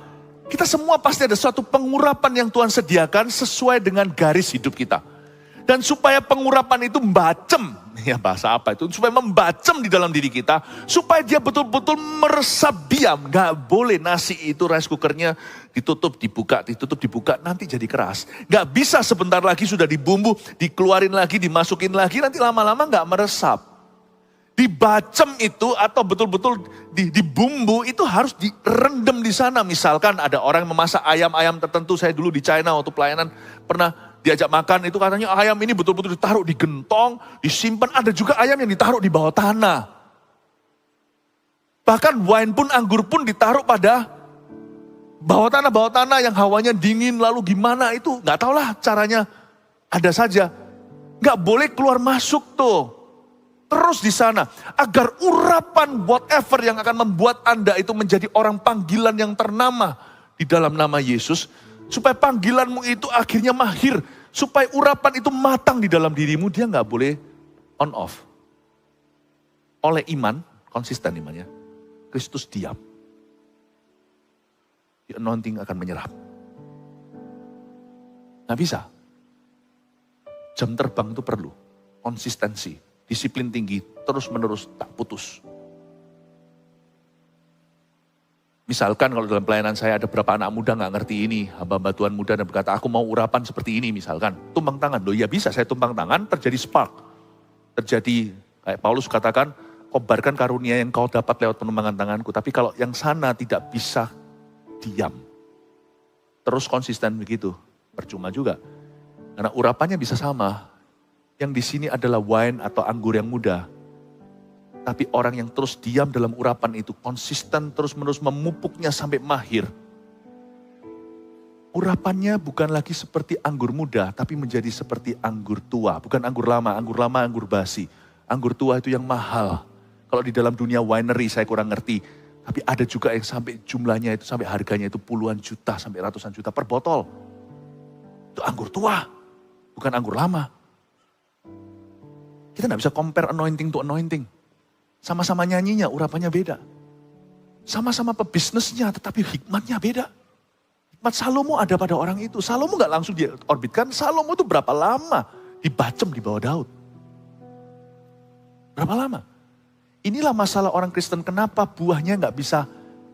kita semua pasti ada suatu pengurapan yang Tuhan sediakan sesuai dengan garis hidup kita. Dan supaya pengurapan itu mbacem, ya bahasa apa itu, supaya membacem di dalam diri kita, supaya dia betul-betul meresap diam. Gak boleh nasi itu rice cookernya ditutup, dibuka, nanti jadi keras. Gak bisa sebentar lagi sudah dibumbu, dikeluarin lagi, dimasukin lagi, nanti lama-lama gak meresap. Dibacem itu atau betul-betul dibumbu itu harus direndam di sana. Misalkan ada orang yang memasak ayam-ayam tertentu, saya dulu di China waktu pelayanan pernah diajak makan, itu katanya ayam ini betul-betul ditaruh di gentong, disimpan. Ada juga ayam yang ditaruh di bawah tanah. Bahkan wine pun, anggur pun ditaruh pada bawah tanah yang hawanya dingin, lalu gimana itu, gak tahulah caranya, ada saja. Gak boleh keluar masuk tuh. Terus di sana, agar urapan whatever yang akan membuat Anda itu menjadi orang panggilan yang ternama di dalam nama Yesus, supaya panggilanmu itu akhirnya mahir, supaya urapan itu matang di dalam dirimu, dia gak boleh on off. Oleh iman, konsisten imannya, Kristus diam. The anointing akan menyerap. Gak bisa. Jam terbang itu perlu, konsistensi. Disiplin tinggi, terus menerus tak putus. Misalkan kalau dalam pelayanan saya ada beberapa anak muda gak ngerti ini, hamba-hamba Tuhan muda dan berkata, aku mau urapan seperti ini misalkan. Tumpang tangan, loh ya bisa saya tumpang tangan, terjadi spark. Terjadi, kayak Paulus katakan, kobarkan karunia yang kau dapat lewat penumpangan tanganku. Tapi kalau yang sana tidak bisa diam. Terus konsisten begitu, percuma juga. Karena urapannya bisa sama. Yang di sini adalah wine atau anggur yang muda. Tapi orang yang terus diam dalam urapan itu, konsisten terus-menerus memupuknya sampai mahir. Urapannya bukan lagi seperti anggur muda, tapi menjadi seperti anggur tua. Bukan anggur lama, anggur basi. Anggur tua itu yang mahal. Kalau di dalam dunia winery saya kurang ngerti. Tapi ada juga yang sampai jumlahnya itu, sampai harganya itu puluhan juta, sampai ratusan juta per botol. Itu anggur tua, bukan anggur lama. Kita gak bisa compare anointing to anointing. Sama-sama nyanyinya, urapannya beda. Sama-sama pebisnisnya, tetapi hikmatnya beda. Hikmat Salomo ada pada orang itu. Salomo gak langsung diorbitkan. Salomo itu berapa lama dibacem di bawah Daud. Berapa lama? Inilah masalah orang Kristen. Kenapa buahnya gak bisa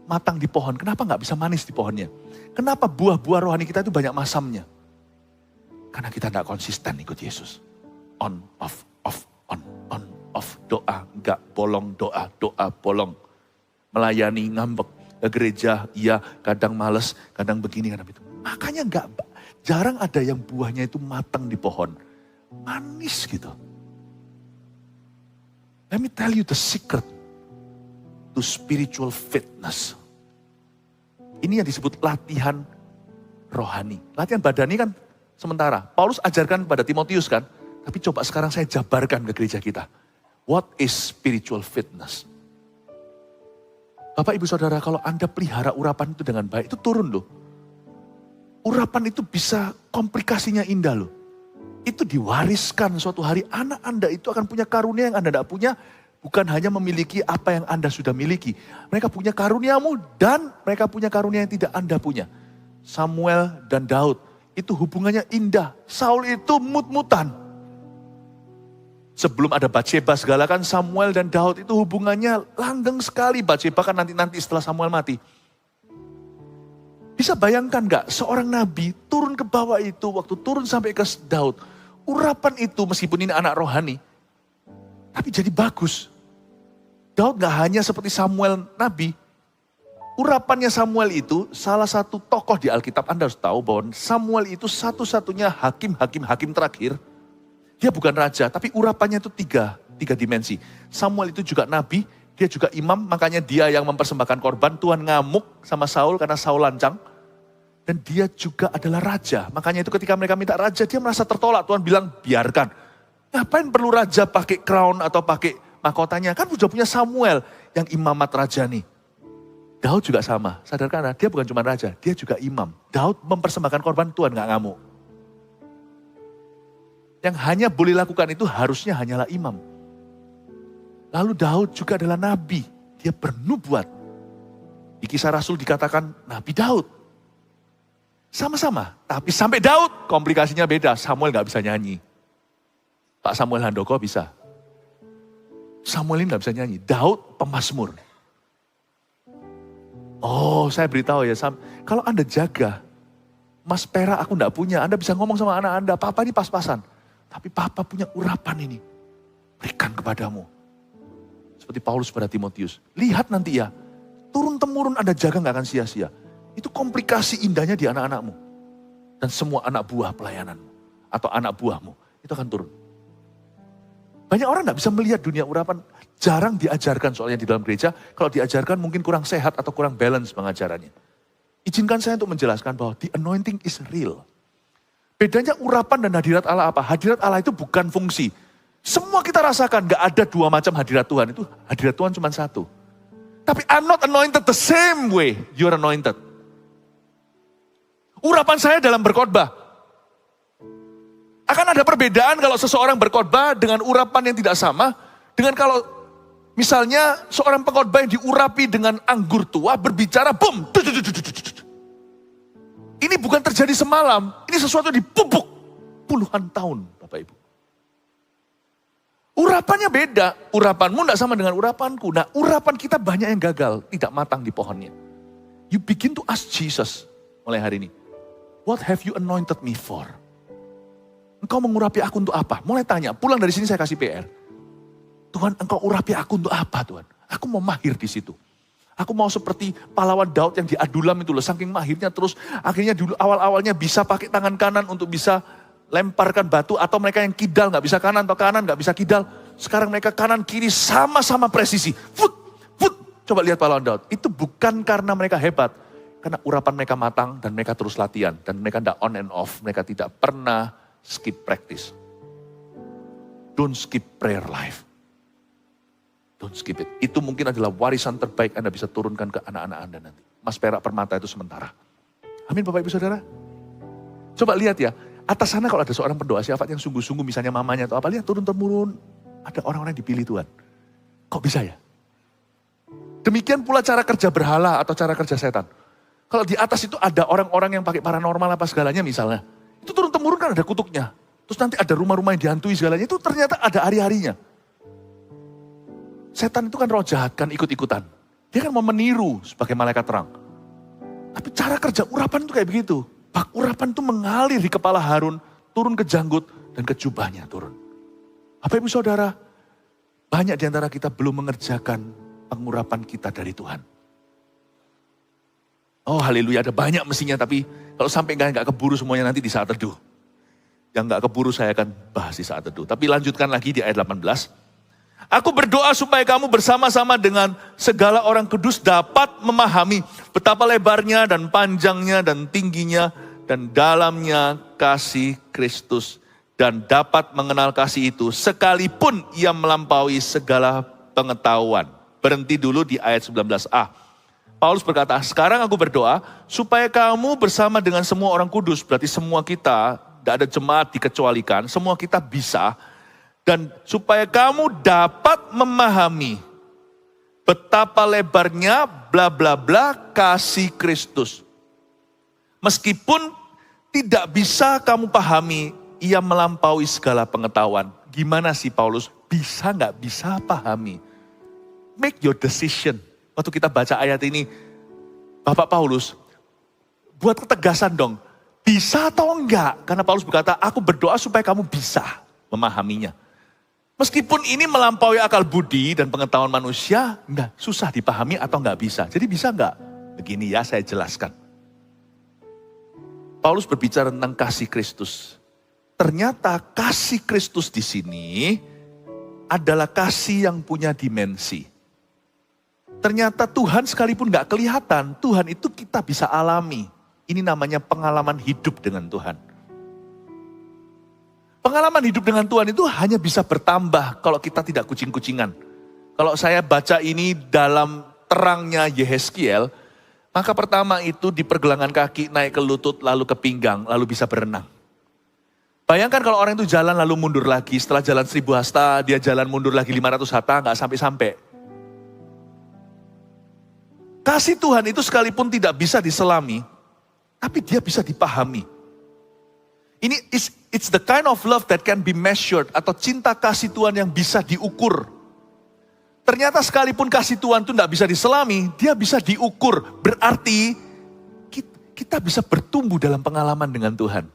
matang di pohon? Kenapa gak bisa manis di pohonnya? Kenapa buah-buah rohani kita itu banyak masamnya? Karena kita gak konsisten ikut Yesus. On, off, off. On, off, doa, enggak, bolong, doa, bolong. Melayani, ngambek, ke gereja, iya, kadang males, kadang begini, kadang itu. Makanya jarang ada yang buahnya itu matang di pohon. Manis gitu. Let me tell you the secret to spiritual fitness. Ini yang disebut latihan rohani. Latihan badani kan sementara. Paulus ajarkan pada Timotius kan. Tapi coba sekarang saya jabarkan ke gereja kita. What is spiritual fitness? Bapak, Ibu, Saudara, kalau Anda pelihara urapan itu dengan baik, itu turun loh. Urapan itu bisa komplikasinya indah loh. Itu diwariskan suatu hari anak Anda itu akan punya karunia yang Anda tidak punya. Bukan hanya memiliki apa yang Anda sudah miliki. Mereka punya karuniamu dan mereka punya karunia yang tidak Anda punya. Samuel dan Daud, itu hubungannya indah. Saul itu mut-mutan. Sebelum ada Batsheba segala kan Samuel dan Daud itu hubungannya langgeng sekali. Batsheba kan nanti setelah Samuel mati. Bisa bayangkan gak seorang nabi turun ke bawah itu waktu turun sampai ke Daud. Urapan itu meskipun ini anak rohani. Tapi jadi bagus. Daud gak hanya seperti Samuel nabi. Urapannya Samuel itu salah satu tokoh di Alkitab. Anda harus tahu bahwa Samuel itu satu-satunya hakim terakhir. Dia bukan raja, tapi urapannya itu tiga dimensi. Samuel itu juga nabi, dia juga imam, makanya dia yang mempersembahkan korban. Tuhan ngamuk sama Saul karena Saul lancang. Dan dia juga adalah raja. Makanya itu ketika mereka minta raja, dia merasa tertolak. Tuhan bilang, biarkan. Ngapain perlu raja pakai crown atau pakai mahkotanya? Kan sudah punya Samuel yang imamat raja nih. Daud juga sama, sadarkan dia bukan cuma raja, dia juga imam. Daud mempersembahkan korban, Tuhan gak ngamuk. Yang hanya boleh lakukan itu harusnya hanyalah imam. Lalu Daud juga adalah nabi. Dia bernubuat. Di Kisah Rasul dikatakan Nabi Daud. Sama-sama. Tapi sampai Daud komplikasinya beda. Samuel gak bisa nyanyi. Pak Samuel Handoko bisa. Samuel ini gak bisa nyanyi. Daud pemazmur. Oh, saya beritahu ya, kalau Anda jaga, Mas Pera aku gak punya, Anda bisa ngomong sama anak Anda, Papa ini pas-pasan. Tapi Papa punya urapan ini, berikan kepadamu. Seperti Paulus pada Timotius. Lihat nanti ya, turun-temurun Anda jaga gak akan sia-sia. Itu komplikasi indahnya di anak-anakmu. Dan semua anak buah pelayananmu. Atau anak buahmu, itu akan turun. Banyak orang gak bisa melihat dunia urapan, jarang diajarkan soalnya di dalam gereja. Kalau diajarkan mungkin kurang sehat atau kurang balance pengajarannya. Izinkan saya untuk menjelaskan bahwa the anointing is real. Bedanya urapan dan hadirat Allah apa? Hadirat Allah itu bukan fungsi. Semua kita rasakan, gak ada dua macam hadirat Tuhan. Itu hadirat Tuhan cuma satu. Tapi I'm not anointed the same way you're anointed. Urapan saya dalam berkhotbah. Akan ada perbedaan kalau seseorang berkhotbah dengan urapan yang tidak sama. Dengan kalau misalnya seorang pengkhotbah yang diurapi dengan anggur tua berbicara boom. Ini bukan terjadi semalam. Ini sesuatu yang dipupuk puluhan tahun Bapak Ibu. Urapannya beda. Urapanmu tidak sama dengan urapanku. Nah urapan kita banyak yang gagal. Tidak matang di pohonnya. You begin to ask Jesus mulai hari ini. What have you anointed me for? Engkau mengurapi aku untuk apa? Mulai tanya, pulang dari sini saya kasih PR. Tuhan, engkau urapi aku untuk apa Tuhan? Aku mau mahir di situ. Aku mau seperti pahlawan Daud yang di Adulam itu loh. Saking mahirnya terus akhirnya dulu awal-awalnya bisa pakai tangan kanan untuk bisa lemparkan batu. Atau mereka yang kidal gak bisa kanan atau kanan gak bisa kidal. Sekarang mereka kanan kiri sama-sama presisi. Fut. Coba lihat pahlawan Daud. Itu bukan karena mereka hebat. Karena urapan mereka matang dan mereka terus latihan. Dan mereka tidak on and off. Mereka tidak pernah skip practice. Don't skip prayer life. Don't skip it. Itu mungkin adalah warisan terbaik Anda bisa turunkan ke anak-anak Anda nanti. Mas perak permata itu sementara. Amin Bapak Ibu Saudara. Coba lihat ya. Atas sana kalau ada seorang pendoa syafat yang sungguh-sungguh misalnya mamanya atau apa. Lihat turun-temurun. Ada orang-orang yang dipilih Tuhan. Kok bisa ya? Demikian pula cara kerja berhala atau cara kerja setan. Kalau di atas itu ada orang-orang yang pakai paranormal apa segalanya misalnya. Itu turun-temurun kan ada kutuknya. Terus nanti ada rumah-rumah yang dihantui segalanya. Itu ternyata ada hari-harinya. Setan itu kan roh jahat, kan ikut-ikutan. Dia kan mau meniru sebagai malaikat terang. Tapi cara kerja urapan itu kayak begitu. Bak urapan itu mengalir di kepala Harun, turun ke janggut dan ke jubahnya turun. Bapak Ibu Saudara, banyak di antara kita belum mengerjakan pengurapan kita dari Tuhan. Oh haleluya, ada banyak mestinya, tapi kalau sampai nggak keburu semuanya nanti di saat teduh. Yang nggak keburu saya akan bahas di saat teduh. Tapi lanjutkan lagi di ayat 18. Aku berdoa supaya kamu bersama-sama dengan segala orang kudus dapat memahami betapa lebarnya dan panjangnya dan tingginya dan dalamnya kasih Kristus. Dan dapat mengenal kasih itu sekalipun ia melampaui segala pengetahuan. Berhenti dulu di ayat 19a. Paulus berkata, sekarang aku berdoa supaya kamu bersama dengan semua orang kudus. Berarti semua kita, tidak ada jemaat dikecualikan, semua kita bisa. Dan supaya kamu dapat memahami betapa lebarnya bla bla bla kasih Kristus. Meskipun tidak bisa kamu pahami, ia melampaui segala pengetahuan. Gimana sih Paulus? Bisa nggak bisa pahami? Make your decision. Waktu kita baca ayat ini, Bapak Paulus, buat ketegasan dong. Bisa atau enggak? Karena Paulus berkata, aku berdoa supaya kamu bisa memahaminya. Meskipun ini melampaui akal budi dan pengetahuan manusia, enggak, susah dipahami atau enggak bisa. Jadi bisa enggak? Begini ya, saya jelaskan. Paulus berbicara tentang kasih Kristus. Ternyata kasih Kristus di sini adalah kasih yang punya dimensi. Ternyata Tuhan sekalipun gak kelihatan, Tuhan itu kita bisa alami. Ini namanya pengalaman hidup dengan Tuhan. Pengalaman hidup dengan Tuhan itu hanya bisa bertambah kalau kita tidak kucing-kucingan. Kalau saya baca ini dalam terangnya Yehezkiel, maka pertama itu di pergelangan kaki naik ke lutut, lalu ke pinggang, lalu bisa berenang. Bayangkan kalau orang itu jalan lalu mundur lagi, setelah jalan 1000 hasta, dia jalan mundur lagi 500 hasta, gak sampai-sampai. Kasih Tuhan itu sekalipun tidak bisa diselami, tapi dia bisa dipahami. Ini it's the kind of love that can be measured, atau cinta kasih Tuhan yang bisa diukur. Ternyata sekalipun kasih Tuhan itu tidak bisa diselami, dia bisa diukur. Berarti kita bisa bertumbuh dalam pengalaman dengan Tuhan.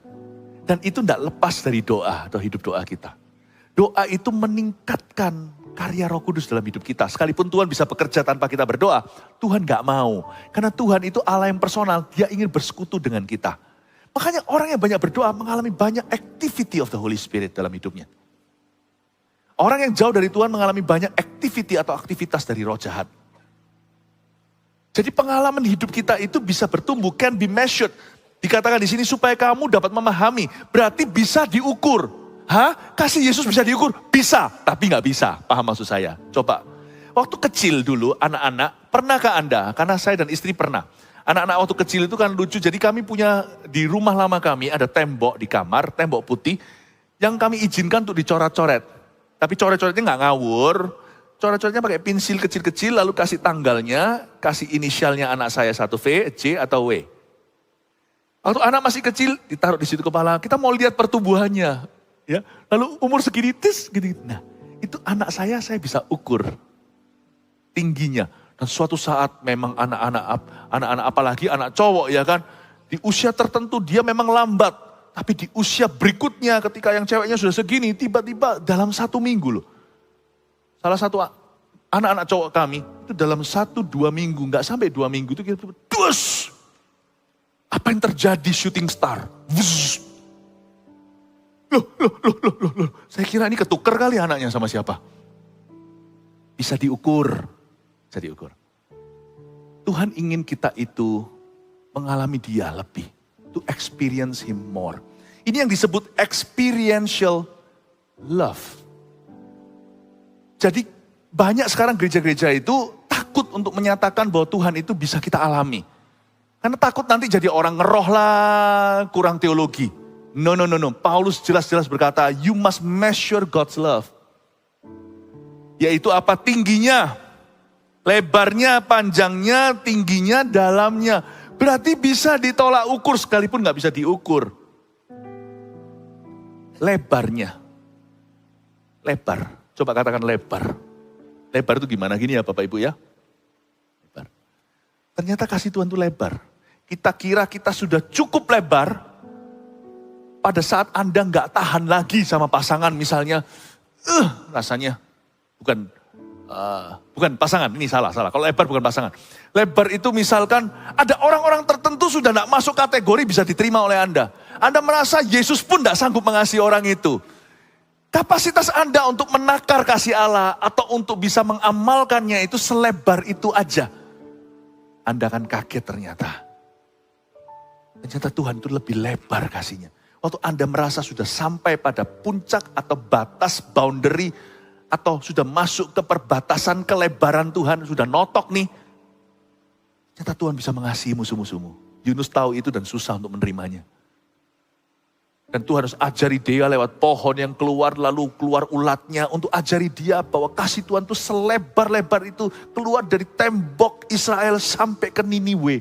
Dan itu tidak lepas dari doa atau hidup doa kita. Doa itu meningkatkan karya Roh Kudus dalam hidup kita. Sekalipun Tuhan bisa bekerja tanpa kita berdoa, Tuhan gak mau. Karena Tuhan itu Allah yang personal, dia ingin bersekutu dengan kita. Makanya orang yang banyak berdoa mengalami banyak activity of the Holy Spirit dalam hidupnya. Orang yang jauh dari Tuhan mengalami banyak activity atau aktivitas dari roh jahat. Jadi pengalaman hidup kita itu bisa bertumbuh, can be measured. Dikatakan di sini supaya kamu dapat memahami, berarti bisa diukur. Kasih Yesus bisa diukur? Bisa, tapi gak bisa. Paham maksud saya? Coba. Waktu kecil dulu, anak-anak, pernahkah Anda? Karena saya dan istri pernah. Anak-anak waktu kecil itu kan lucu. Jadi kami punya, di rumah lama kami ada tembok di kamar, tembok putih. Yang kami izinkan untuk dicoret-coret. Tapi coret-coretnya gak ngawur. Coret-coretnya pakai pensil kecil-kecil, lalu kasih tanggalnya, kasih inisialnya anak saya satu V, J atau W. Waktu anak masih kecil, ditaruh di situ kepala. Kita mau lihat pertumbuhannya. Ya, lalu umur segini, gini. Nah, itu anak saya bisa ukur tingginya. Dan suatu saat memang anak-anak apalagi anak cowok ya kan, di usia tertentu dia memang lambat. Tapi di usia berikutnya ketika yang ceweknya sudah segini, tiba-tiba dalam 1 minggu loh. Salah satu anak-anak cowok kami, itu dalam 1-2 minggu, nggak sampai 2 minggu itu kita dus. Apa yang terjadi shooting star? Wuss. Loh. Saya kira ini ketuker kali anaknya sama siapa. Bisa diukur. Tuhan ingin kita itu mengalami dia lebih. To experience him more. Ini yang disebut experiential love. Jadi banyak sekarang gereja-gereja itu takut untuk menyatakan bahwa Tuhan itu bisa kita alami. Karena takut nanti jadi orang ngeroh lah, kurang teologi. No. Paulus jelas-jelas berkata, you must measure God's love. Yaitu apa? Tingginya, lebarnya, panjangnya, tingginya, dalamnya. Berarti bisa ditolak ukur sekalipun gak bisa diukur. Lebarnya. Lebar. Coba katakan lebar. Lebar itu gimana? Gini ya Bapak Ibu ya. Lebar. Ternyata kasih Tuhan itu lebar. Kita kira kita sudah cukup lebar. Pada saat Anda nggak tahan lagi sama pasangan misalnya, rasanya bukan pasangan, ini salah. Kalau lebar bukan pasangan. Lebar itu misalkan ada orang-orang tertentu sudah nggak masuk kategori bisa diterima oleh Anda. Anda merasa Yesus pun nggak sanggup mengasihi orang itu. Kapasitas Anda untuk menakar kasih Allah atau untuk bisa mengamalkannya itu selebar itu aja. Anda akan kaget ternyata. Ternyata Tuhan itu lebih lebar kasihnya. Waktu Anda merasa sudah sampai pada puncak atau batas boundary atau sudah masuk ke perbatasan kelebaran Tuhan, sudah notok nih. Ternyata Tuhan bisa mengasihi musuh-musuhmu. Yunus tahu itu dan susah untuk menerimanya. Dan Tuhan harus ajari dia lewat pohon yang keluar lalu keluar ulatnya untuk ajari dia bahwa kasih Tuhan itu selebar-lebar itu keluar dari tembok Israel sampai ke Niniwe.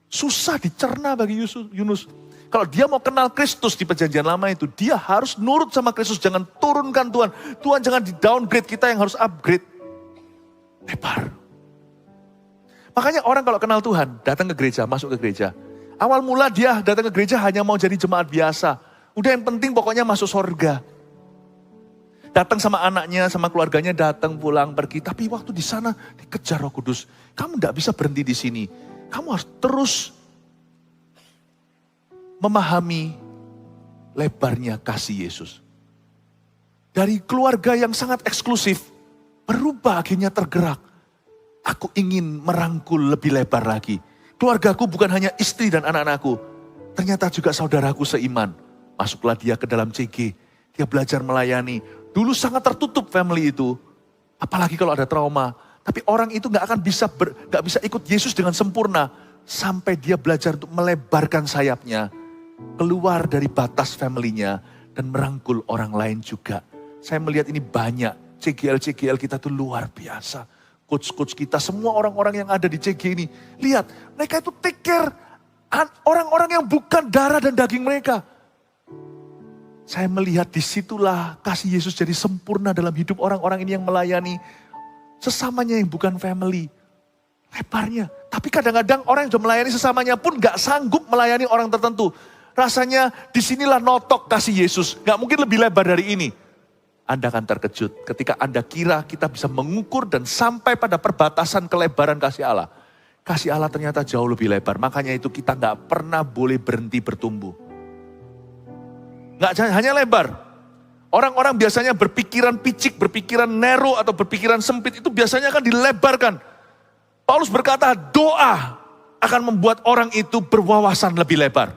Susah dicerna bagi Yunus. Kalau dia mau kenal Kristus di perjanjian lama itu, dia harus nurut sama Kristus. Jangan turunkan Tuhan. Tuhan jangan di downgrade, kita yang harus upgrade. Lebar. Makanya orang kalau kenal Tuhan, datang ke gereja, masuk ke gereja. Awal mula dia datang ke gereja hanya mau jadi jemaat biasa. Udah yang penting pokoknya masuk surga. Datang sama anaknya, sama keluarganya, datang pulang pergi. Tapi waktu di sana dikejar Roh Kudus. Kamu tidak bisa berhenti di sini. Kamu harus terus memahami lebarnya kasih Yesus. Dari keluarga yang sangat eksklusif, berubah akhirnya tergerak. Aku ingin merangkul lebih lebar lagi. Keluargaku bukan hanya istri dan anak-anakku, ternyata juga saudaraku seiman. Masuklah dia ke dalam CG, dia belajar melayani. Dulu sangat tertutup family itu, apalagi kalau ada trauma. Tapi orang itu gak bisa ikut Yesus dengan sempurna. Sampai dia belajar untuk melebarkan sayapnya. Keluar dari batas family-nya dan merangkul orang lain juga. Saya melihat ini banyak. CGL kita tuh luar biasa. Coach-coach kita, semua orang-orang yang ada di CG ini. Lihat, mereka itu take care orang-orang yang bukan darah dan daging mereka. Saya melihat disitulah kasih Yesus jadi sempurna dalam hidup orang-orang ini yang melayani. Sesamanya yang bukan family. Lebarnya. Tapi kadang-kadang orang yang sudah melayani sesamanya pun gak sanggup melayani orang tertentu. Rasanya disinilah notok kasih Yesus. Gak mungkin lebih lebar dari ini. Anda akan terkejut ketika Anda kira kita bisa mengukur dan sampai pada perbatasan kelebaran kasih Allah. Kasih Allah ternyata jauh lebih lebar. Makanya itu kita gak pernah boleh berhenti bertumbuh. Gak hanya lebar. Orang-orang biasanya berpikiran picik, berpikiran narrow atau berpikiran sempit itu biasanya akan dilebarkan. Paulus berkata doa akan membuat orang itu berwawasan lebih lebar.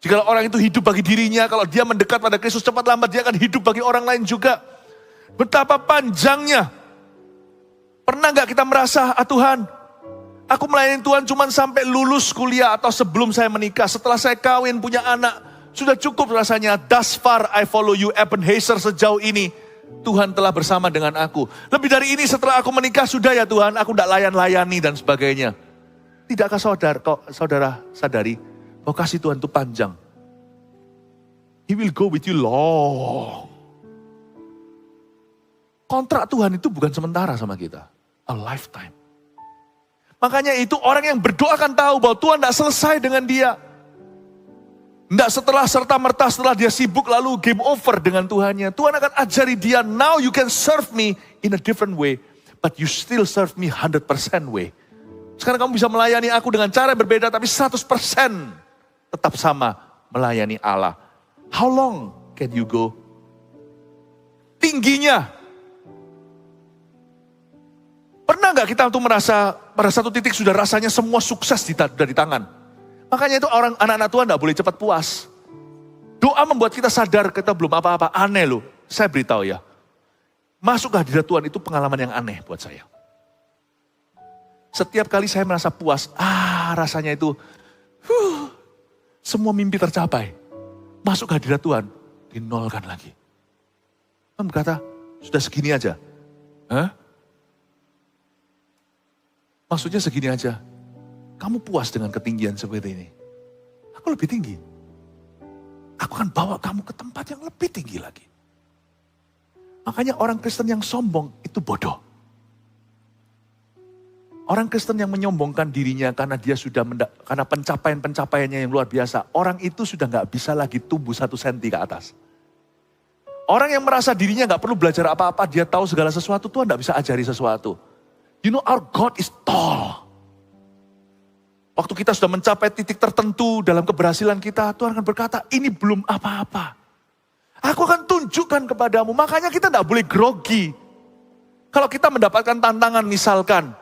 Jika orang itu hidup bagi dirinya, kalau dia mendekat pada Kristus cepat lambat dia akan hidup bagi orang lain juga. Betapa panjangnya. Pernah gak kita merasa, Tuhan, aku melayani Tuhan cuma sampai lulus kuliah atau sebelum saya menikah. Setelah saya kawin punya anak, sudah cukup rasanya. Thus far I follow you, Ebenezer, sejauh ini Tuhan telah bersama dengan aku. Lebih dari ini setelah aku menikah sudah ya Tuhan, aku tidak layan-layani dan sebagainya. Tidakkah saudara sadari bahwa kasih Tuhan itu panjang? He will go with you long. Kontrak Tuhan itu bukan sementara sama kita. A lifetime. Makanya itu orang yang berdoa kan tahu bahwa Tuhan tidak selesai dengan dia. Tidak setelah serta-merta setelah dia sibuk lalu game over dengan Tuhannya. Tuhan akan ajari dia, now you can serve me in a different way. But you still serve me 100% way. Sekarang kamu bisa melayani aku dengan cara yang berbeda tapi 100% tetap sama melayani Allah. How long can you go? Tingginya. Pernah gak kita untuk merasa pada satu titik sudah rasanya semua sukses dari tangan? Makanya itu orang anak-anak Tuhan gak boleh cepat puas. Doa membuat kita sadar kita belum apa-apa. Aneh loh, saya beritahu ya. Masuk ke hadirat Tuhan itu pengalaman yang aneh buat saya. Setiap kali saya merasa puas, rasanya itu, semua mimpi tercapai. Masuk ke hadirat Tuhan, dinolkan lagi. Tuhan berkata, sudah segini aja. Hah? Maksudnya segini aja. Kamu puas dengan ketinggian seperti ini? Aku lebih tinggi. Aku akan bawa kamu ke tempat yang lebih tinggi lagi. Makanya orang Kristen yang sombong itu bodoh. Orang Kristen yang menyombongkan dirinya karena dia sudah karena pencapaian-pencapaiannya yang luar biasa. Orang itu sudah gak bisa lagi tumbuh 1 senti ke atas. Orang yang merasa dirinya gak perlu belajar apa-apa, dia tahu segala sesuatu, Tuhan gak bisa ajari sesuatu. You know our God is tall. Waktu kita sudah mencapai titik tertentu dalam keberhasilan kita, Tuhan akan berkata, ini belum apa-apa. Aku akan tunjukkan kepadamu, makanya kita gak boleh grogi. Kalau kita mendapatkan tantangan misalkan,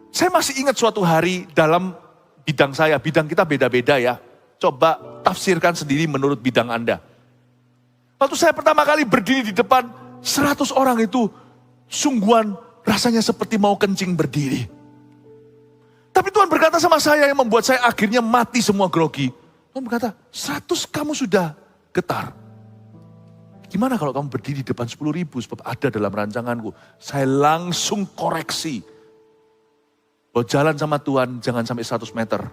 saya masih ingat suatu hari dalam bidang saya, bidang kita beda-beda ya. Coba tafsirkan sendiri menurut bidang Anda. Waktu saya pertama kali berdiri di depan 100 orang itu, sungguhan rasanya seperti mau kencing berdiri. Tapi Tuhan berkata sama saya yang membuat saya akhirnya mati semua grogi. Tuhan berkata, 100 kamu sudah getar. Gimana kalau kamu berdiri di depan 10.000 sebab ada dalam rancanganku. Saya langsung koreksi. Bahwa jalan sama Tuhan jangan sampai 100 meter.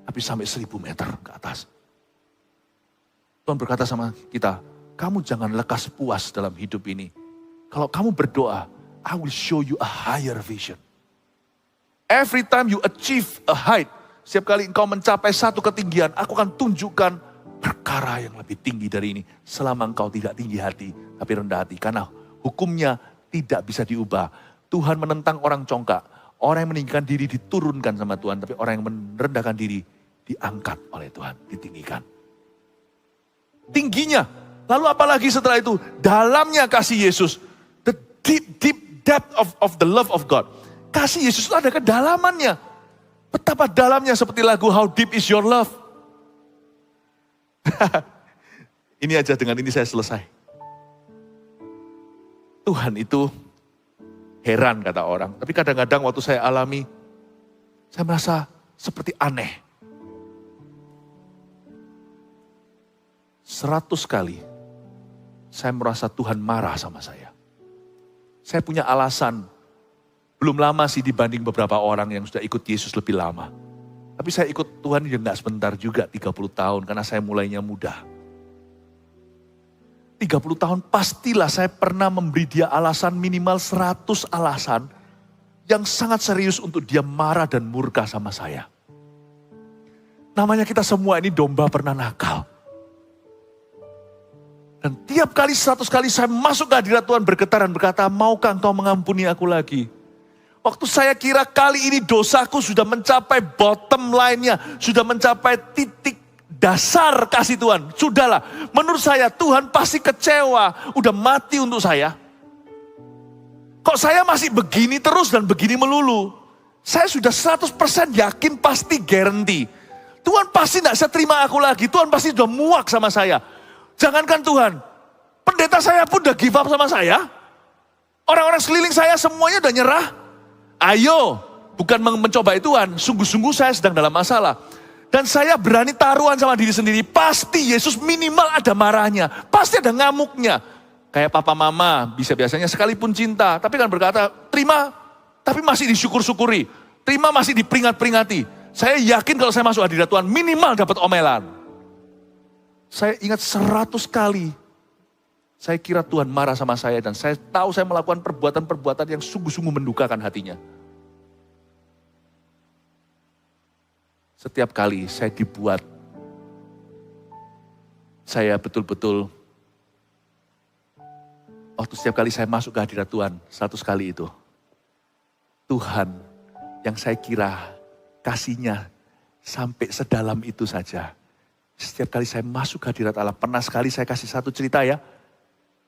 Tapi sampai 1.000 meter ke atas. Tuhan berkata sama kita, kamu jangan lekas puas dalam hidup ini. Kalau kamu berdoa, I will show you a higher vision. Every time you achieve a height, setiap kali engkau mencapai satu ketinggian, aku akan tunjukkan perkara yang lebih tinggi dari ini. Selama engkau tidak tinggi hati, tapi rendah hati. Karena hukumnya tidak bisa diubah. Tuhan menentang orang congkak. Orang yang meninggikan diri diturunkan sama Tuhan. Tapi orang yang merendahkan diri diangkat oleh Tuhan, ditinggikan. Tingginya. Lalu apalagi setelah itu? Dalamnya kasih Yesus. The deep depth of the love of God. Kasih Yesus itu ada kedalamannya. Betapa dalamnya seperti lagu How Deep Is Your Love. Ini aja, dengan ini saya selesai. Tuhan itu heran kata orang. Tapi kadang-kadang waktu saya alami, saya merasa seperti aneh. 100 kali saya merasa Tuhan marah sama saya. Saya punya alasan. Belum lama sih dibanding beberapa orang yang sudah ikut Yesus lebih lama. Tapi saya ikut Tuhan ya gak sebentar juga, 30 tahun. Karena saya mulainya muda. 30 tahun pastilah saya pernah memberi dia alasan minimal 100 alasan yang sangat serius untuk dia marah dan murka sama saya. Namanya kita semua ini domba pernah nakal. Dan tiap kali 100 kali saya masuk ke hadirat Tuhan bergetar dan berkata, maukah engkau mengampuni aku lagi? Waktu saya kira kali ini dosaku sudah mencapai bottom line-nya, sudah mencapai titik dasar kasih Tuhan. Sudahlah, menurut saya Tuhan pasti kecewa, udah mati untuk saya. Kok saya masih begini terus dan begini melulu? Saya sudah 100% yakin pasti guarantee. Tuhan pasti tidak bisa terima aku lagi, Tuhan pasti sudah muak sama saya. Jangankan Tuhan, pendeta saya pun udah give up sama saya. Orang-orang sekeliling saya semuanya udah nyerah. Ayo, bukan mencobai Tuhan, sungguh-sungguh saya sedang dalam masalah. Dan saya berani taruhan sama diri sendiri, pasti Yesus minimal ada marahnya, pasti ada ngamuknya. Kayak papa mama, biasanya sekalipun cinta, tapi kan berkata, terima, tapi masih disyukur-syukuri. Terima masih diperingat-peringati. Saya yakin kalau saya masuk hadirat Tuhan, minimal dapat omelan. Saya ingat 100 kali, saya kira Tuhan marah sama saya dan saya tahu saya melakukan perbuatan-perbuatan yang sungguh-sungguh mendukakan hatinya. Setiap kali saya dibuat, saya betul-betul, waktu setiap kali saya masuk ke hadirat Tuhan, 100 kali itu, Tuhan yang saya kira kasihnya sampai sedalam itu saja. Setiap kali saya masuk ke hadirat Allah, pernah sekali saya kasih satu cerita ya.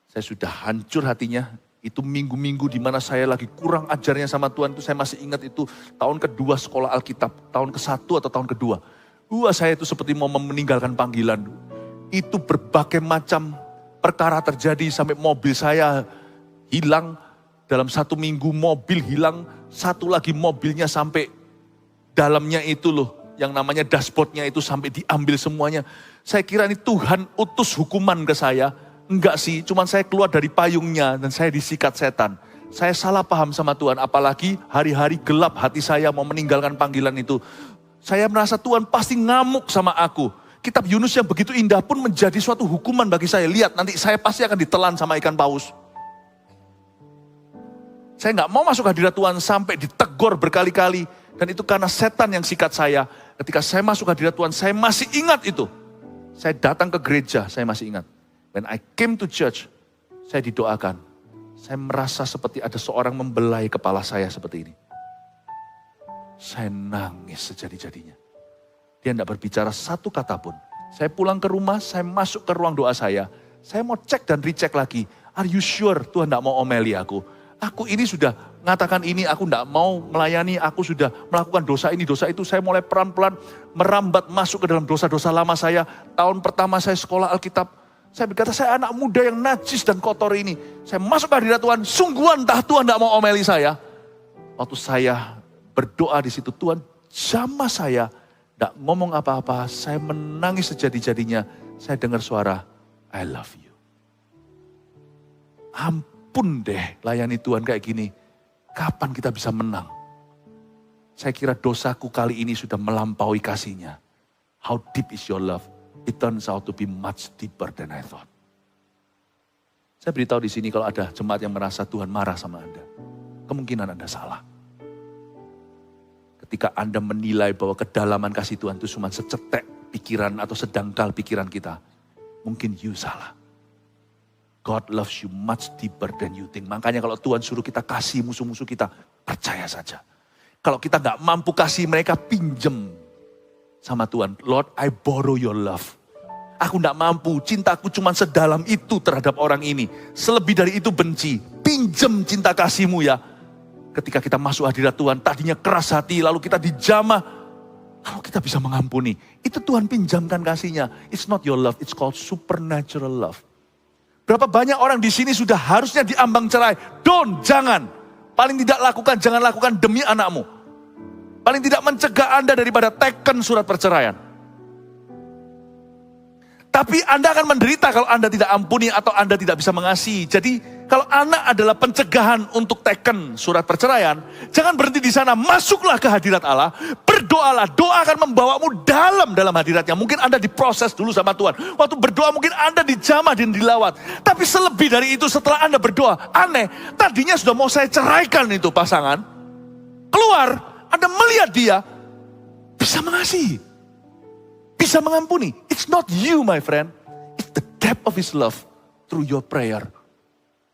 Saya sudah hancur hatinya. Itu minggu-minggu di mana saya lagi kurang ajarnya sama Tuhan. Itu saya masih ingat itu tahun kedua sekolah Alkitab. Tahun ke-1 atau tahun kedua. Saya itu seperti mau meninggalkan panggilan. Itu berbagai macam perkara terjadi sampai mobil saya hilang. Dalam 1 minggu mobil hilang. Satu lagi mobilnya sampai dalamnya itu loh. Yang namanya dashboardnya itu sampai diambil semuanya. Saya kira ini Tuhan utus hukuman ke saya. Enggak sih, cuman saya keluar dari payungnya dan saya disikat setan. Saya salah paham sama Tuhan, apalagi hari-hari gelap hati saya mau meninggalkan panggilan itu. Saya merasa Tuhan pasti ngamuk sama aku. Kitab Yunus yang begitu indah pun menjadi suatu hukuman bagi saya. Lihat, nanti saya pasti akan ditelan sama ikan paus. Saya nggak mau masuk hadirat Tuhan sampai ditegur berkali-kali. Dan itu karena setan yang sikat saya. Ketika saya masuk hadirat Tuhan, saya masih ingat itu. Saya datang ke gereja, saya masih ingat. When I came to church, saya didoakan. Saya merasa seperti ada seorang membelai kepala saya seperti ini. Saya nangis sejadi-jadinya. Dia tidak berbicara satu kata pun. Saya pulang ke rumah, saya masuk ke ruang doa saya. Saya mau cek dan recheck lagi. Are you sure Tuhan tidak mau omeli aku? Aku ini sudah mengatakan ini, aku tidak mau melayani, aku sudah melakukan dosa ini, dosa itu. Saya mulai pelan-pelan merambat masuk ke dalam dosa-dosa lama saya. Tahun pertama saya sekolah Alkitab, saya berkata saya anak muda yang najis dan kotor ini. Saya masuk ke hadirat Tuhan, sungguhan entah Tuhan tidak mau omeli saya. Waktu saya berdoa di situ, Tuhan jamah saya, tidak ngomong apa-apa, saya menangis sejadi-jadinya. Saya dengar suara, I love you. Ampun deh layani Tuhan kayak gini. Kapan kita bisa menang? Saya kira dosaku kali ini sudah melampaui kasihnya. How deep is your love? It turns out to be much deeper than I thought. Saya beritahu di sini kalau ada jemaat yang merasa Tuhan marah sama Anda. Kemungkinan Anda salah. Ketika Anda menilai bahwa kedalaman kasih Tuhan itu cuma secetek pikiran atau sedangkal pikiran kita. Mungkin you salah. God loves you much deeper than you think. Makanya kalau Tuhan suruh kita kasih musuh-musuh kita, percaya saja. Kalau kita gak mampu kasih mereka, pinjem sama Tuhan. Lord, I borrow your love. Aku gak mampu, cintaku cuma sedalam itu terhadap orang ini. Selebih dari itu benci. Pinjem cinta kasihmu ya. Ketika kita masuk hadirat Tuhan, tadinya keras hati, lalu kita dijamah. Kalau kita bisa mengampuni, itu Tuhan pinjamkan kasihnya. It's not your love, it's called supernatural love. Berapa banyak orang di sini sudah harusnya diambang cerai. Jangan. Paling tidak lakukan, jangan lakukan demi anakmu. Paling tidak mencegah Anda daripada teken surat perceraian. Tapi Anda akan menderita kalau Anda tidak ampuni atau Anda tidak bisa mengasihi. Jadi kalau anak adalah pencegahan untuk teken surat perceraian, jangan berhenti di sana, masuklah ke hadirat Allah, berdoalah, doa akan membawamu dalam hadiratnya. Mungkin Anda diproses dulu sama Tuhan. Waktu berdoa mungkin Anda dijamah dan dilawat. Tapi selebih dari itu setelah Anda berdoa, aneh, tadinya sudah mau saya ceraikan itu pasangan, keluar, Anda melihat dia, bisa mengasihi. Bisa mengampuni. It's not you, my friend. It's the depth of His love through your prayer.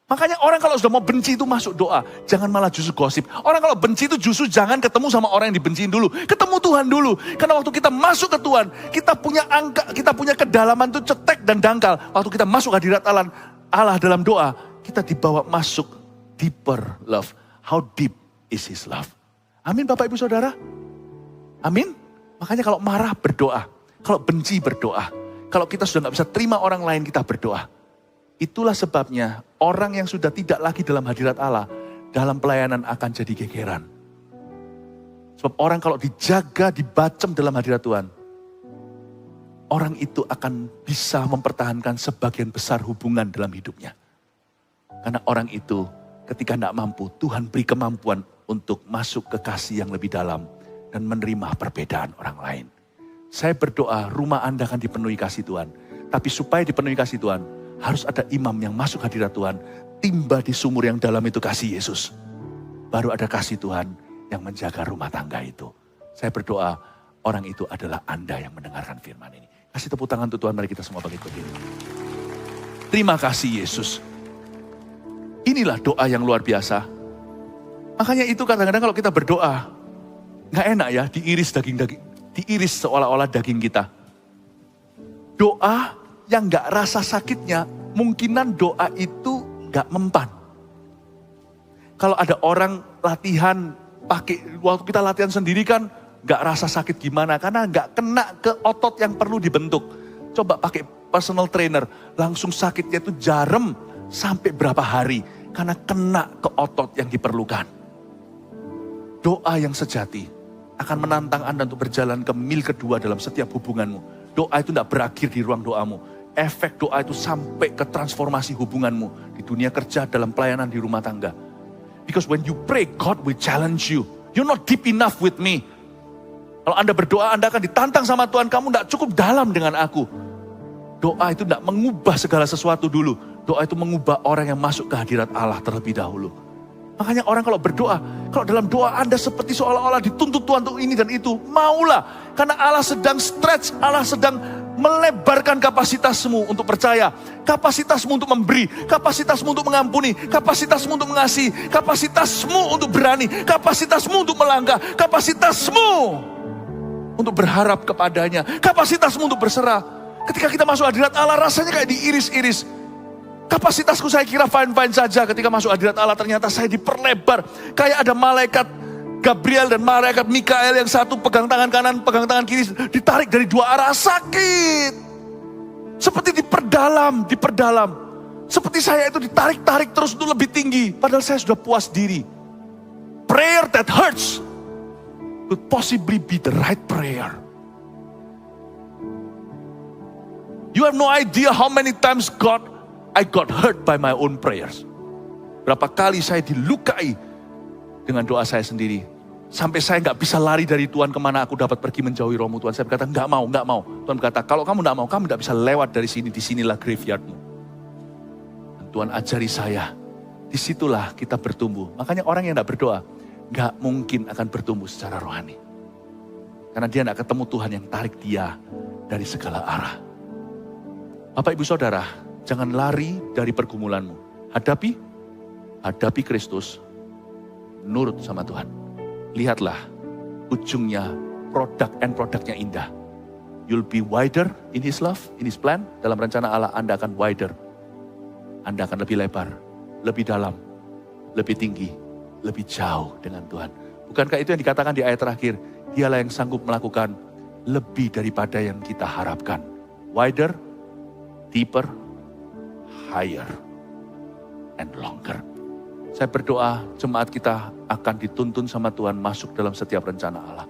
Makanya orang kalau sudah mau benci itu masuk doa. Jangan malah justru gosip. Orang kalau benci itu justru jangan ketemu sama orang yang dibenciin dulu. Ketemu Tuhan dulu. Karena waktu kita masuk ke Tuhan, kita punya angka, kita punya kedalaman itu cetek dan dangkal. Waktu kita masuk hadirat Allah dalam doa, kita dibawa masuk deeper love. How deep is His love? Amin Bapak Ibu Saudara? Amin? Makanya kalau marah berdoa. Kalau benci berdoa. Kalau kita sudah gak bisa terima orang lain, kita berdoa. Itulah sebabnya orang yang sudah tidak lagi dalam hadirat Allah, dalam pelayanan akan jadi gegeran. Sebab orang kalau dijaga, dibacem dalam hadirat Tuhan, orang itu akan bisa mempertahankan sebagian besar hubungan dalam hidupnya. Karena orang itu ketika tidak mampu, Tuhan beri kemampuan untuk masuk ke kasih yang lebih dalam dan menerima perbedaan orang lain. Saya berdoa rumah Anda akan dipenuhi kasih Tuhan. Tapi supaya dipenuhi kasih Tuhan, harus ada imam yang masuk hadirat Tuhan. Timba di sumur yang dalam itu kasih Yesus. Baru ada kasih Tuhan yang menjaga rumah tangga itu. Saya berdoa orang itu adalah Anda yang mendengarkan firman ini. Kasih tepuk tangan untuk Tuhan, mari kita semua bangkit berdiri. Terima kasih Yesus. Inilah doa yang luar biasa. Makanya itu kadang-kadang kalau kita berdoa, gak enak ya diiris daging-daging. Diiris seolah-olah daging kita. Doa yang gak rasa sakitnya, mungkinan doa itu gak mempan. Kalau ada orang latihan, waktu kita latihan sendiri kan gak rasa sakit gimana, karena gak kena ke otot yang perlu dibentuk. Coba pakai personal trainer, langsung sakitnya itu jarem sampai berapa hari, karena kena ke otot yang diperlukan. Doa yang sejati akan menantang Anda untuk berjalan ke mil kedua dalam setiap hubunganmu. Doa itu tidak berakhir di ruang doamu. Efek doa itu sampai ke transformasi hubunganmu. Di dunia kerja, dalam pelayanan, di rumah tangga. Because when you pray, God will challenge you. You're not deep enough with me. Kalau Anda berdoa, Anda akan ditantang sama Tuhan. Kamu tidak cukup dalam dengan aku. Doa itu tidak mengubah segala sesuatu dulu. Doa itu mengubah orang yang masuk ke hadirat Allah terlebih dahulu. Makanya orang kalau berdoa, kalau dalam doa Anda seperti seolah-olah dituntut Tuhan untuk ini dan itu, maulah. Karena Allah sedang stretch, Allah sedang melebarkan kapasitasmu untuk percaya, kapasitasmu untuk memberi, kapasitasmu untuk mengampuni, kapasitasmu untuk mengasihi, kapasitasmu untuk berani, kapasitasmu untuk melangkah, kapasitasmu untuk berharap kepadanya, kapasitasmu untuk berserah. Ketika kita masuk hadirat Allah rasanya kayak diiris-iris. Kapasitasku saya kira fine-fine saja, ketika masuk hadirat Allah ternyata saya diperlebar. Kayak ada malaikat Gabriel dan malaikat Mikael yang satu pegang tangan kanan, pegang tangan kiri, ditarik dari dua arah, sakit. Seperti diperdalam. Seperti saya itu ditarik-tarik terus untuk lebih tinggi, padahal saya sudah puas diri. Prayer that hurts could possibly be the right prayer. You have no idea how many times I got hurt by my own prayers. Berapa kali saya dilukai dengan doa saya sendiri. Sampai saya gak bisa lari dari Tuhan kemana aku dapat pergi menjauhi rohmu Tuhan. Saya berkata gak mau. Tuhan berkata kalau kamu gak mau, kamu gak bisa lewat dari sini. Disinilah graveyardmu. Dan Tuhan ajari saya. Disitulah kita bertumbuh. Makanya orang yang gak berdoa, gak mungkin akan bertumbuh secara rohani. Karena dia gak ketemu Tuhan yang tarik dia dari segala arah. Bapak Ibu Saudara, jangan lari dari pergumulanmu. Hadapi Kristus, nurut sama Tuhan. Lihatlah ujungnya, produknya indah. You'll be wider in His love, in His plan. Dalam rencana Allah Anda akan wider. Anda akan lebih lebar, lebih dalam, lebih tinggi, lebih jauh dengan Tuhan. Bukankah itu yang dikatakan di ayat terakhir? Dialah yang sanggup melakukan lebih daripada yang kita harapkan. Wider, deeper, higher, and longer. Saya berdoa jemaat kita akan dituntun sama Tuhan masuk dalam setiap rencana Allah.